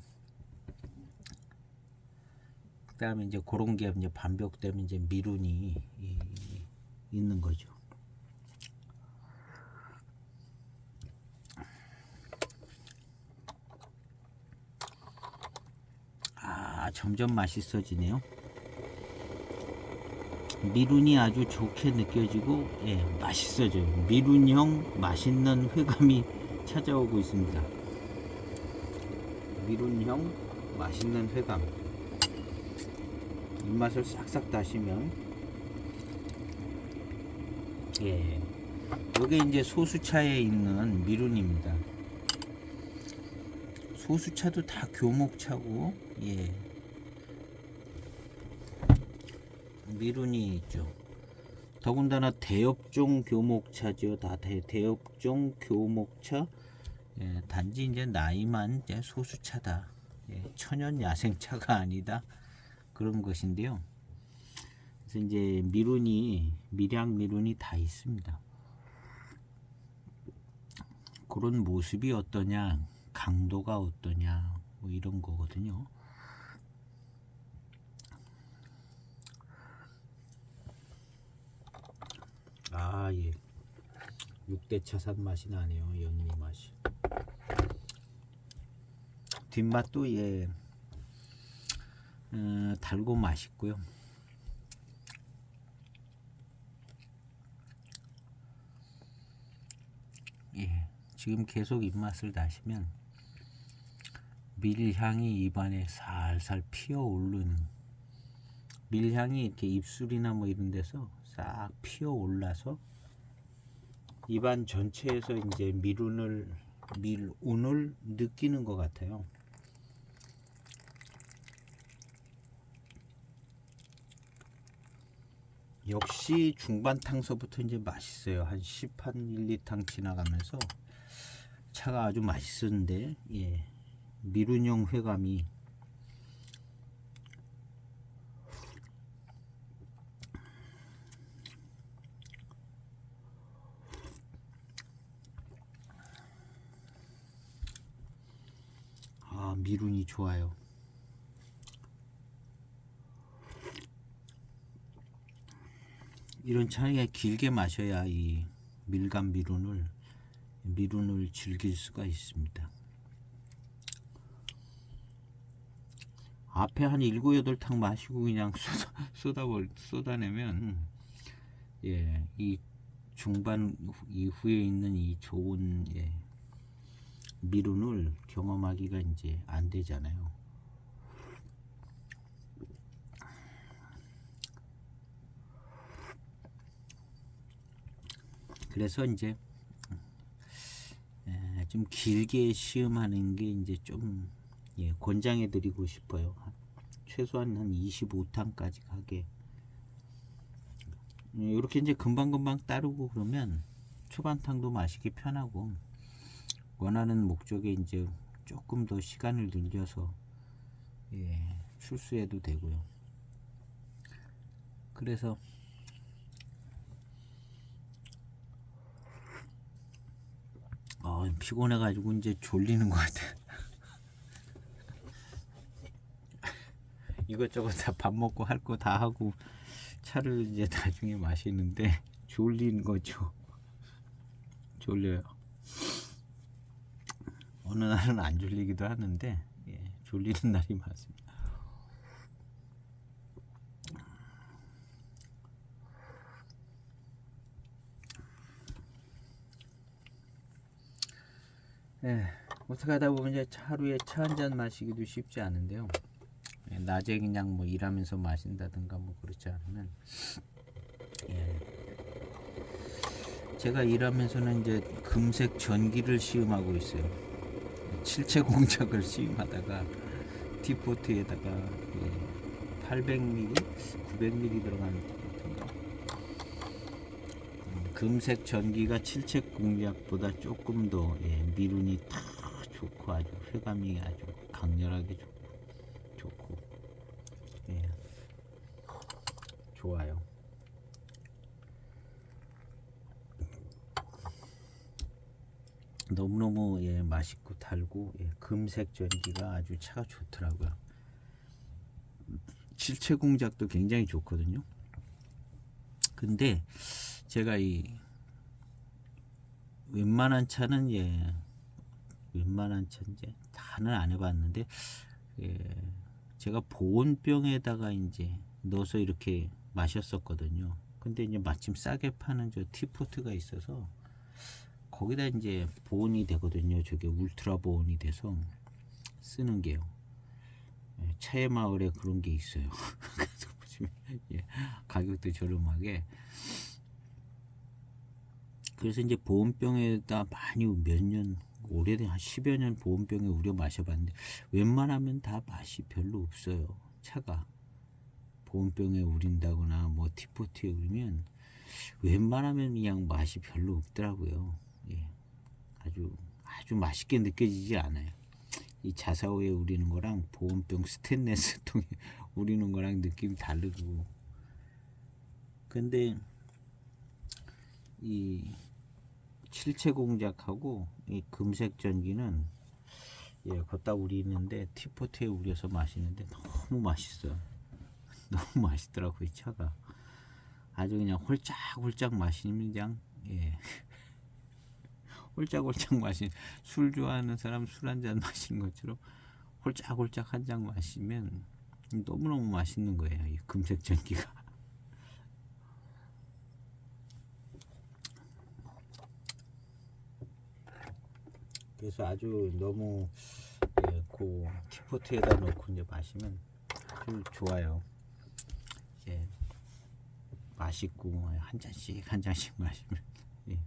그 다음에 이제 그런 게 이제 반복되면 이제 미룬이 있는 거죠. 점점 맛있어지네요. 미룬이 아주 좋게 느껴지고 맛있어져요. 미룬형 맛있는 회감이 찾아오고 있습니다. 미룬형 맛있는 회감. 입맛을 싹싹 다시면 이게 이제 소수차에 있는 미룬입니다. 소수차도 다 교목차고 미룬이 있죠. 더군다나 대엽종 교목차죠. 다 대엽종 교목차. 단지 이제 나이만 이제 소수차다. 천연 야생차가 아니다. 그런 것인데요. 그래서 이제 밀향 미룬이 다 있습니다. 그런 모습이 어떠냐, 강도가 어떠냐, 뭐 이런 거거든요. 아, 예. 6대 차산 맛이 나네요. 연미 맛이. 뒷맛도 예, 달고 맛있고요. 예, 지금 계속 입맛을 다시면 밀향이 입안에 살살 피어오르는, 밀향이 이렇게 입술이나 뭐 이런 데서 싹 피어올라서 입안 전체에서 이제 밀운을 느끼는 것 같아요. 역시 중반탕서부터 이제 맛있어요. 한 1, 2탕 지나가면서 차가 아주 맛있었는데, 예, 미룬형 회감이 미룬이 좋아요. 이런 차에 길게 마셔야 이 밀감 미룬을 즐길 수가 있습니다. 앞에 한 7, 8탕 마시고 그냥 쏟아내면, 예, 이 중반 이후에 있는 이 좋은, 예, 미룬을 경험하기가 이제 안 되잖아요. 그래서 이제 좀 길게 시음하는 게 이제 좀, 예, 권장해 드리고 싶어요. 최소한 한 25탕까지 가게. 이렇게 이제 금방금방 따르고 그러면 초반탕도 마시기 편하고, 원하는 목적에 이제 조금 더 시간을 늘려서, 예, 출수해도 되고요. 그래서 피곤해 가지고 이제 졸리는 것 같아. 이것저것 다 밥 먹고 할 거 다 하고 차를 이제 나중에 마시는데 졸린 거죠. 졸려요. 어느 날은 안 졸리기도 하는데, 예, 졸리는 날이 많습니다. 예, 어떻게 하다 보면 이제 하루에 차 한 잔 마시기도 쉽지 않은데요. 예, 낮에 그냥 뭐 일하면서 마신다든가 뭐 그렇지 않으면, 예, 제가 일하면서는 이제 금색 전기를 시음하고 있어요. 칠체 공작을 시음하다가 티포트에다가, 예, 800ml, 900ml 들어가는 티포트인가. 금색 전기가 칠체 공작보다 조금 더, 예, 미룬이 다 좋고 아주 회감이 아주 강렬하게 좋고, 예, 좋아요. 너무너무, 예, 맛있고 달고, 예, 금색 전기가 아주 차가 좋더라고요. 칠체 공작도 굉장히 좋거든요. 근데 제가 이 웬만한 차는, 예, 웬만한 차 이제 다는 안 해봤는데, 예, 제가 보온병에다가 이제 넣어서 이렇게 마셨었거든요. 근데 이제 마침 싸게 파는 저 티포트가 있어서 거기다 이제 보온이 되거든요. 저게 울트라 보온이 돼서 쓰는 게요. 예, 차의 마을에 그런 게 있어요. 그래서 보시면, 예, 가격도 저렴하게. 그래서 이제 보온병에다 많이 몇 년, 오래된 한 10여 년 보온병에 우려 마셔봤는데 웬만하면 다 맛이 별로 없어요. 차가 보온병에 우린다거나 뭐 티포트에 우리면 웬만하면 그냥 맛이 별로 없더라고요. 예, 아주 맛있게 느껴지지 않아요. 이 자사오에 우리는 거랑 보온병 스테인레스 통에 우리는 거랑 느낌이 다르고. 근데 이 칠체 공작하고 이 금색 전기는, 예, 걷다 우리는데 티포트에 우려서 마시는데 너무 맛있어요. 너무 맛있더라고 이 차가. 아주 그냥 홀짝홀짝 마시면 그냥 예. 홀짝홀짝 마신 술 좋아하는 사람 술 한 잔 마시는 것처럼 홀짝홀짝 한 잔 마시면 너무너무 맛있는 거예요. 이 금색 전기가. 그래서 아주 너무 예, 그 티포트에다 넣고 이제 마시면 아주 좋아요. 예, 맛있고 한 잔씩 한 잔씩 마시면 예.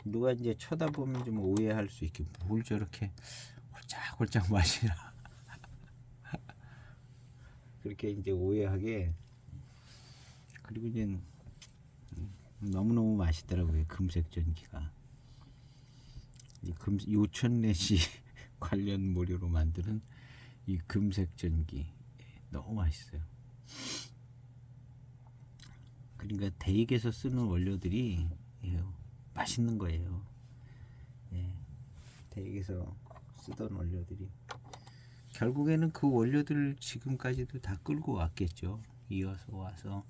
누가 이제 쳐다보면 좀 오해할 수 있게 뭘 저렇게 홀짝홀짝 마시나 그렇게 이제 오해하게. 그리고 이제 너무너무 맛있더라고요. 금색 전기가. 이 요천내시 관련 모료로 만드는 이 금색 전기 너무 맛있어요. 그러니까 대익에서 쓰는 원료들이 맛있는 거예요. 예, 대익에서 쓰던 원료들이 결국에는 그 원료들을 지금까지도 다 끌고 왔겠죠. 이어서 와서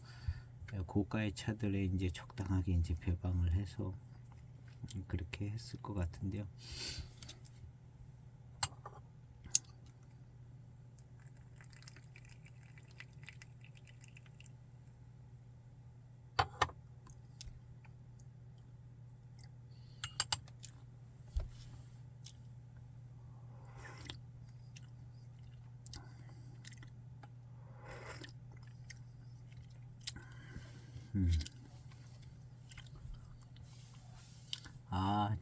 고가의 차들에 이제 적당하게 이제 배방을 해서 그렇게 했을 것 같은데요.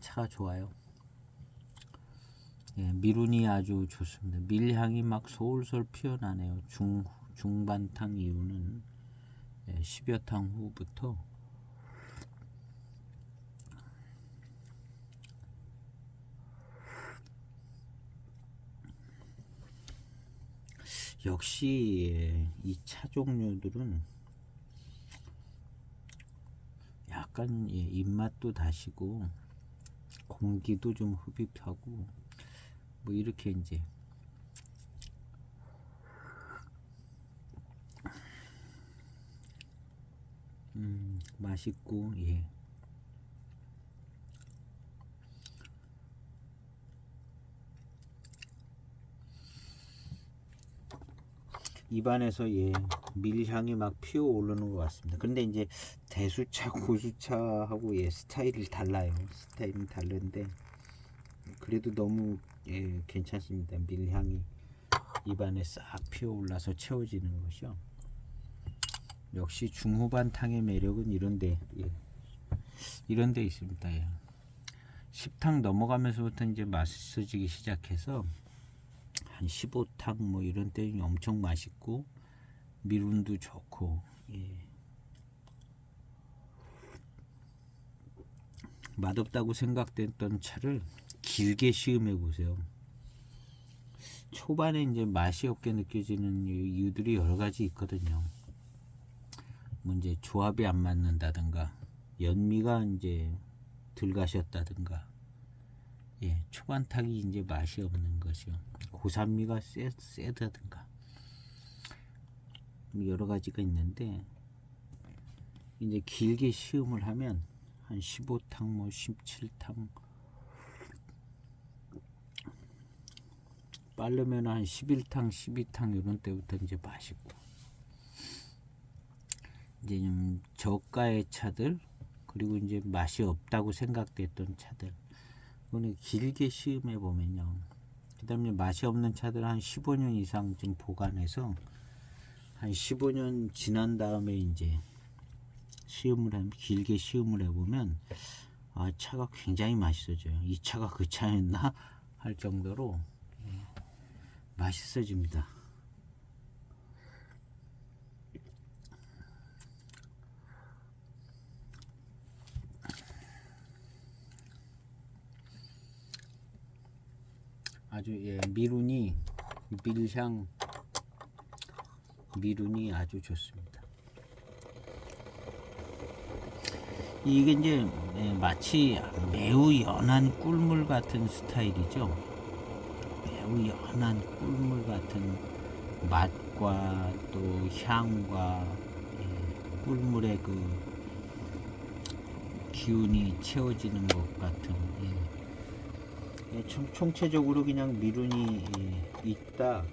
차가 좋아요. 예, 미룬이 아주 좋습니다. 밀향이 막 솔솔 피어나네요. 중반탕 이후는 10여 탕 후부터 역시 이 차 종류들은 약간 입맛도 다시고 공기도 좀 흡입하고 뭐 이렇게 이제 맛있고 예. 입안에서 밀향이 막 피어오르는 것 같습니다. 근데 이제 대수차, 고수차하고 스타일이 달라요. 스타일은 다른데 그래도 너무 괜찮습니다. 밀향이 입안에 싹 피어올라서 채워지는 것이요. 역시 중후반 탕의 매력은 이런데 이런데 있습니다. 10탕 넘어가면서부터 이제 맛있어지기 시작해서 한 15탕 뭐 이런 때 엄청 맛있고 미룬도 좋고 맛없다고 생각됐던 차를 길게 시음해 보세요. 초반에 이제 맛이 없게 느껴지는 이유들이 여러 가지 있거든요. 뭐 이제 조합이 안 맞는다든가 연미가 이제 덜 가셨다든가 초반 탕이 이제 맛이 없는 것이요. 고산미가 세다든가 여러 가지가 있는데 이제 길게 시음을 하면 한 15탕 뭐 17탕 빠르면 한 11탕 12탕 이런 때부터 이제 맛있고 이제 좀 저가의 차들 그리고 이제 맛이 없다고 생각됐던 차들 이거는 길게 시음해 보면요. 그 다음에 맛이 없는 차들 한 15년 이상 좀 보관해서 한 15년 지난 다음에 이제 길게 시음을 해보면 차가 굉장히 맛있어져요. 이 차가 그 차였나 할 정도로 맛있어집니다. 아주 미룬이 밀향 미룬이 아주 좋습니다. 이게 이제 마치 매우 연한 꿀물 같은 스타일이죠. 매우 연한 꿀물 같은 맛과 또 향과 꿀물의 그 기운이 채워지는 것 같은 총체적으로 그냥 미룬이 있다.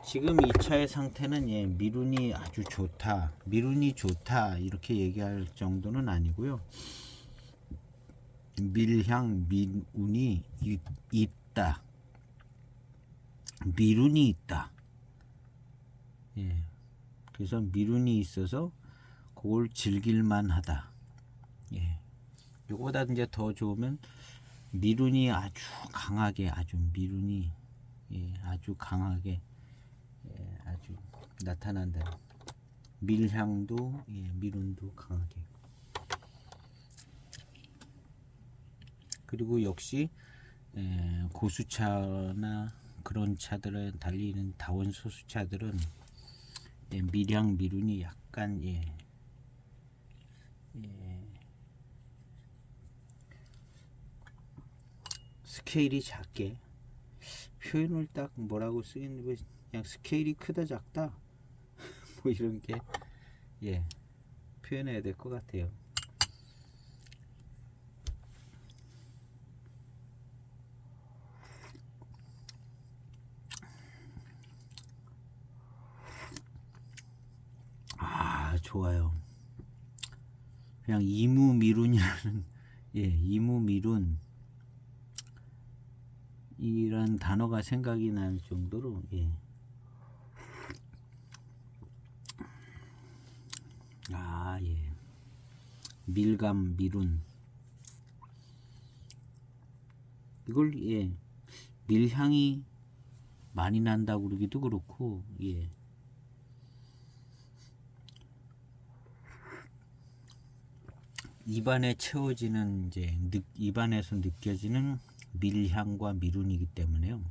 지금 이 차의 상태는 미룬이 아주 좋다, 미룬이 좋다 이렇게 얘기할 정도는 아니고요. 밀향 미운이 있다, 미룬이 있다. 그래서 미룬이 있어서 그걸 즐길만 하다. 요거보다 이제 더 좋으면 미룬이 아주 강하게, 아주 미룬이 아주 강하게 아주 나타난다. 밀향도 미룬도 강하게. 그리고 역시 고수차나 그런 차들에 달리는 다원 소수차들은 밀향 미룬이 약간 스케일이 작게, 표현을 딱 뭐라고 쓰겠는데 그냥 스케일이 크다 작다 뭐 이런 게 표현해야 될 것 같아요. 좋아요. 그냥 이무미룬이라는 이무미룬 이런 단어가 생각이 날 정도로 밀감 미룬 이걸 밀향이 많이 난다고 그러기도 그렇고 입안에 채워지는 입안에서 느껴지는 밀향과 미룬이기 때문에요.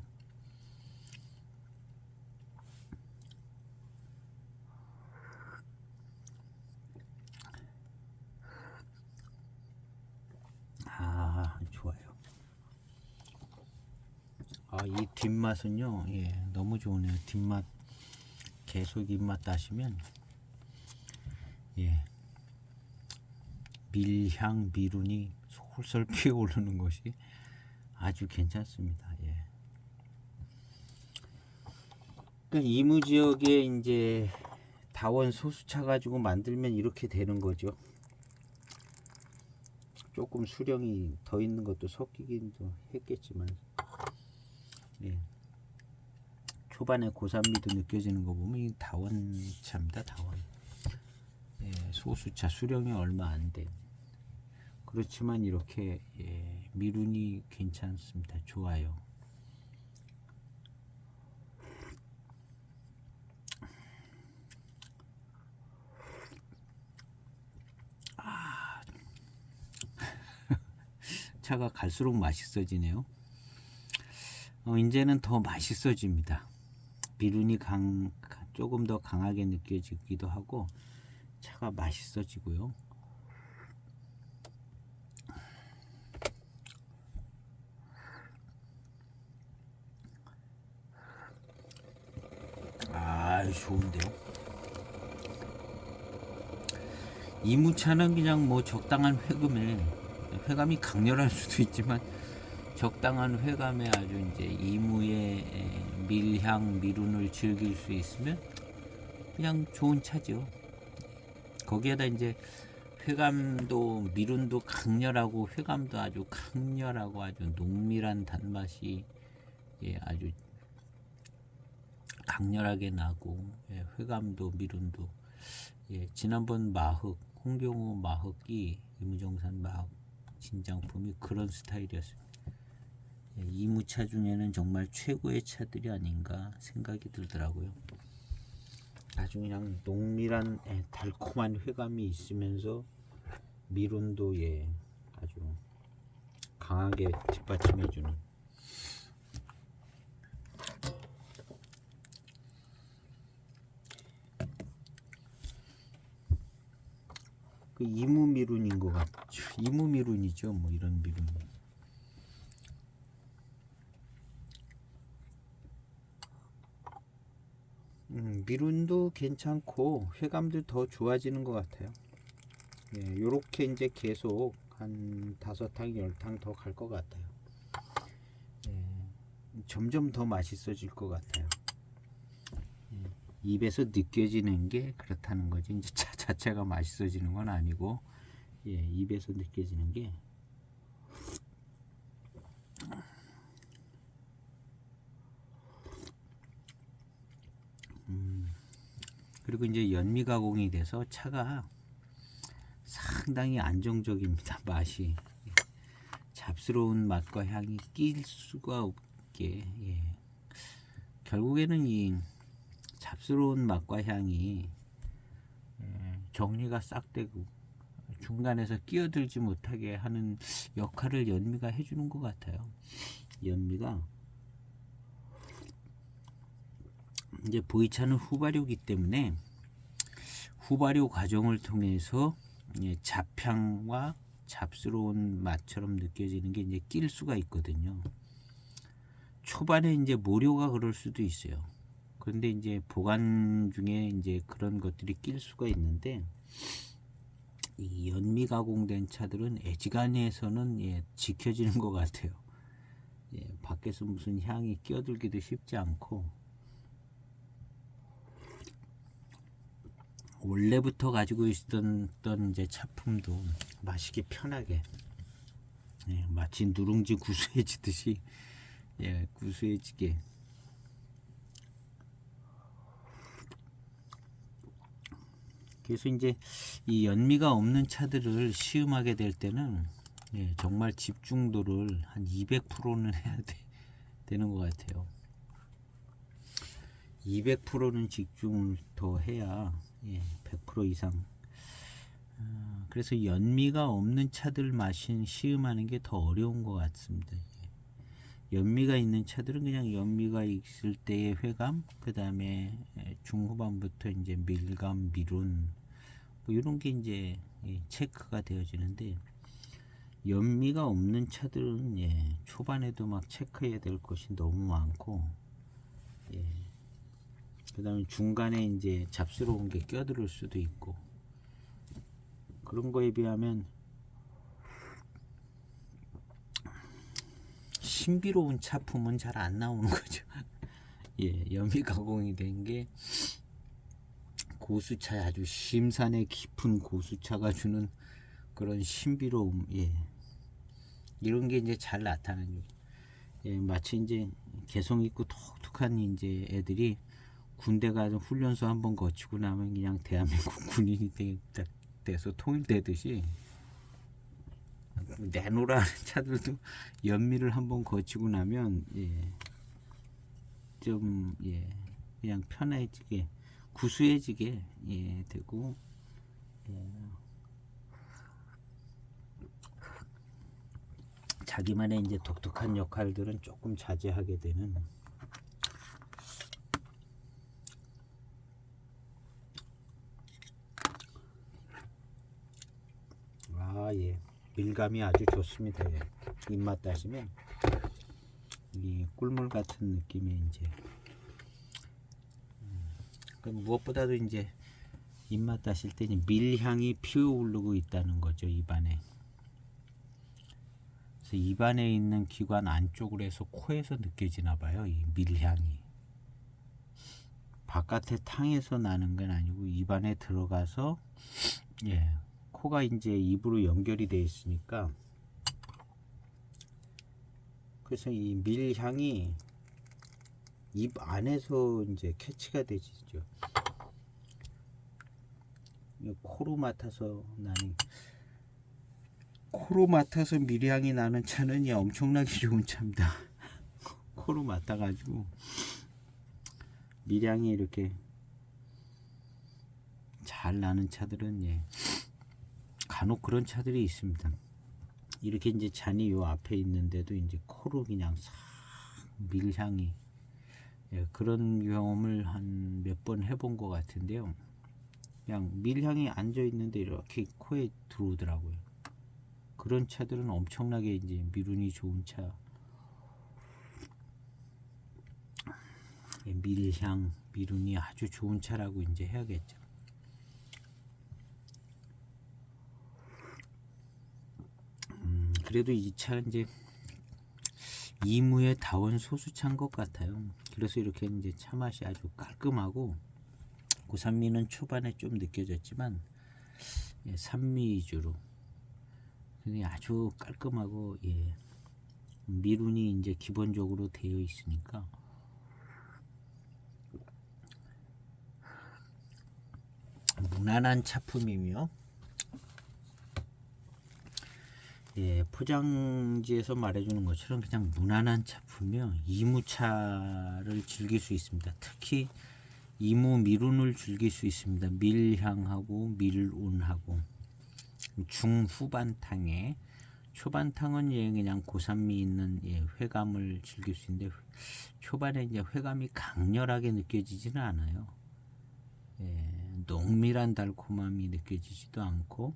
좋아요. 이 뒷맛은요, 너무 좋으네요. 뒷맛 계속 입맛 따시면 밀향 미룬이 솔솔 피어오르는 것이 아주 괜찮습니다. 그러니까 이무 지역에 이제 다원 소수차 가지고 만들면 이렇게 되는 거죠. 조금 수령이 더 있는 것도 섞이긴도 했겠지만 초반에 고산미도 느껴지는 거 보면 이 다원차입니다. 다원. 소수차 수령이 얼마 안 된. 그렇지만 이렇게 미룬이 괜찮습니다. 좋아요. 차가 갈수록 맛있어지네요. 이제는 더 맛있어집니다. 미룬이 조금 더 강하게 느껴지기도 하고 차가 맛있어지고요. 좋은데요. 이무차는 그냥 뭐 적당한 회감이 강렬할 수도 있지만 적당한 회감에 아주 이제 이무의 밀향 미룬을 즐길 수 있으면 그냥 좋은 차죠. 거기에다 이제 회감도 미룬도 강렬하고 회감도 아주 강렬하고 아주 농밀한 단맛이 아주 강렬하게 나고 회감도 미룬도 지난번 마흑 홍경호 마흑이 이무정산 마흑 진장품이 그런 스타일이었습니다. 이무차 중에는 정말 최고의 차들이 아닌가 생각이 들더라고요. 아주 그냥 농밀한 달콤한 회감이 있으면서 미룬도 아주 강하게 뒷받침해주는 그 이무미룬인 것 같죠. 이무미룬이죠. 뭐 이런 미룬. 미룬도 괜찮고 회감도 더 좋아지는 것 같아요. 예, 요렇게 이제 계속 한 5탕 10탕 더 갈 것 같아요. 예, 점점 더 맛있어질 것 같아요. 예, 입에서 느껴지는 게 그렇다는 거지. 이제 차 자체가 맛있어지는 건 아니고, 예, 입에서 느껴지는 게. 그리고 이제 연미 가공이 돼서 차가 상당히 안정적입니다. 맛이 잡스러운 맛과 향이 낄 수가 없게, 예. 결국에는 이 잡스러운 맛과 향이 정리가 싹 되고 중간에서 끼어들지 못하게 하는 역할을 연미가 해주는 것 같아요. 연미가 이제 보이차는 후발효이기 때문에 후발효 과정을 통해서 잡향과 잡스러운 맛처럼 느껴지는 게 이제 낄 수가 있거든요. 초반에 이제 모료가 그럴 수도 있어요. 그런데 이제 보관 중에 이제 그런 것들이 낄 수가 있는데, 이 연미 가공된 차들은 애지간해서는 예, 지켜지는 것 같아요. 예, 밖에서 무슨 향이 끼어들기도 쉽지 않고, 원래부터 가지고 있었던 이제 차품도 마시기 편하게, 예, 마치 누룽지 구수해지듯이, 예, 구수해지게. 그래서 이제 이 연미가 없는 차들을 시음하게 될 때는, 예, 정말 집중도를 한 200%는 해야 되는 것 같아요. 200%는 집중을 더 해야, 예, 100% 이상. 그래서 연미가 없는 차들 시음하는 게 더 어려운 것 같습니다. 연미가 있는 차들은 그냥 연미가 있을 때의 회감, 그 다음에 중후반부터 이제 밀감, 미룬, 뭐 이런 게 이제 체크가 되어지는데, 연미가 없는 차들은, 예, 초반에도 막 체크해야 될 것이 너무 많고, 예, 그 다음에 중간에 이제 잡스러운 게 껴들을 수도 있고, 그런 거에 비하면 신비로운 차품은 잘 안 나오는 거죠. 예, 연미 가공이 된 게 고수차, 아주 심산의 깊은 고수차가 주는 그런 신비로움, 예, 이런 게 이제 잘 나타나는, 예, 마치 이제 개성 있고 독특한 이제 애들이 군대 가서 훈련소 한번 거치고 나면 그냥 대한민국 군인이 돼서 통일되듯이, 내노라는 차들도 연미를 한번 거치고 나면, 예, 좀, 예, 그냥 편해지게, 구수해지게, 예, 되고, 예, 자기만의 이제 독특한 역할들은 조금 자제하게 되는. 아, 예, 밀감이 아주 좋습니다. 예. 입맛 따시면 이 꿀물 같은 느낌이 이제, 무엇보다도 이제 입맛 따실 때 밀향이 피어오르고 있다는 거죠, 입안에. 그래서 입안에 있는 기관 안쪽으로 해서 코에서 느껴지나 봐요, 이 밀향이. 바깥에 탕에서 나는 건 아니고 입안에 들어가서, 예, 코가 이제 입으로 연결이 되어 있으니까, 그래서 이 밀향이 입 안에서 이제 캐치가 되죠. 코로 맡아서 밀향이 나는 차는 엄청나게 좋은 차입니다. 코로 맡아가지고 밀향이 이렇게 잘 나는 차들은, 예, 간혹 그런 차들이 있습니다. 이렇게 이제 잔이 요 앞에 있는데도 이제 코로 그냥 싹 밀향이, 예, 그런 경험을 한 몇 번 해본 것 같은데요. 그냥 밀향이 앉아 있는데 이렇게 코에 들어오더라고요. 그런 차들은 엄청나게 이제 미룬이 좋은 차. 예, 밀향 미룬이 아주 좋은 차라고 이제 해야겠죠. 그래도 이 차 이제 이무의 다원 소수차인 것 같아요. 그래서 이렇게 이제 차 맛이 아주 깔끔하고 고산미는 초반에 좀 느껴졌지만 예, 산미 위주로 근데 아주 깔끔하고 예, 미룬이 이제 기본적으로 되어 있으니까 무난한 차품이며 예, 포장지에서 말해주는 것처럼 그냥 무난한 차품이요. 이무차를 즐길 수 있습니다. 특히 이무 미룬을 즐길 수 있습니다. 밀향하고 밀운하고 중후반탕에 초반탕은 예, 그냥 고산미 있는 예, 회감을 즐길 수 있는데 초반에 이제 회감이 강렬하게 느껴지지는 않아요. 예, 농밀한 달콤함이 느껴지지도 않고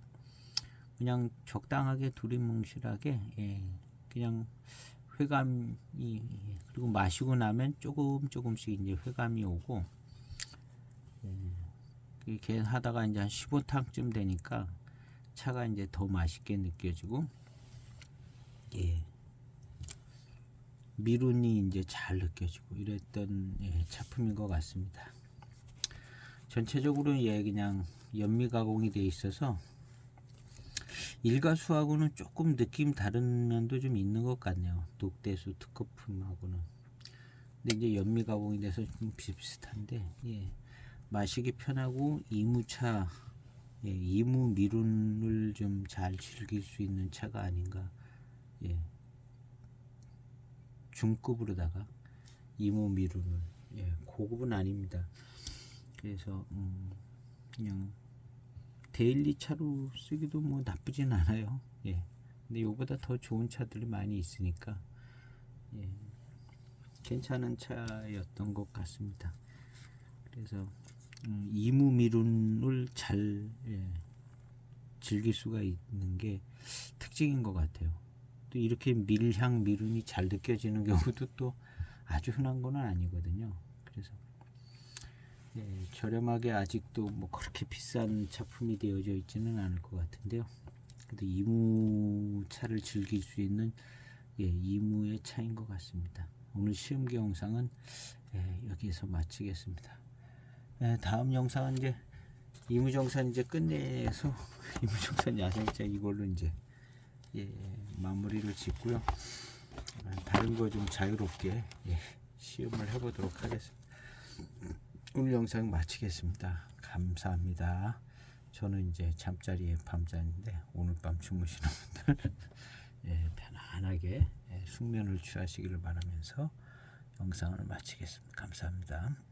그냥 적당하게 두리뭉실하게 예, 그냥 회감이 그리고 마시고 나면 조금씩 이제 회감이 오고 예, 이렇게 하다가 이제 한 15탕쯤 되니까 차가 이제 더 맛있게 느껴지고 예, 미룬이 이제 잘 느껴지고 이랬던 예, 차품인 것 같습니다. 전체적으로 예, 그냥 연미 가공이 돼 있어서 일가수하고는 조금 느낌 다른 면도 좀 있는 것 같네요. 녹대수 특허품하고는. 근데 이제 연미 가공이 돼서 좀 비슷한데 예, 마시기 편하고 이무차 예, 이무 미룬을 좀 잘 즐길 수 있는 차가 아닌가. 예, 중급으로다가 이무 미룬을 예, 고급은 아닙니다. 그래서 그냥 데일리 차로 쓰기도 뭐 나쁘진 않아요. 예. 근데 요보다 더 좋은 차들이 많이 있으니까 예, 괜찮은 차였던 것 같습니다. 그래서 이무 미룬을 잘 예, 즐길 수가 있는 게 특징인 것 같아요. 또 이렇게 밀향 미룬이 잘 느껴지는 경우도 또 아주 흔한 건 아니거든요. 그래서 예, 저렴하게 아직도 뭐 그렇게 비싼 차품이 되어져 있지는 않을 것 같은데요. 근데 이무 차를 즐길 수 있는 예, 이무의 차인 것 같습니다. 오늘 시음기 영상은 예, 여기에서 마치겠습니다. 예, 다음 영상은 이제 이무정산 이제 끝내서 이무정산 야생차 이걸로 이제 예, 마무리를 짓고요. 다른 거 좀 자유롭게 예, 시음을 해보도록 하겠습니다. 오늘 영상 마치겠습니다. 감사합니다. 저는 이제 잠자리에 밤자는데 오늘 밤 주무시는 분들 예, 편안하게 예, 숙면을 취하시기를 바라면서 영상을 마치겠습니다. 감사합니다.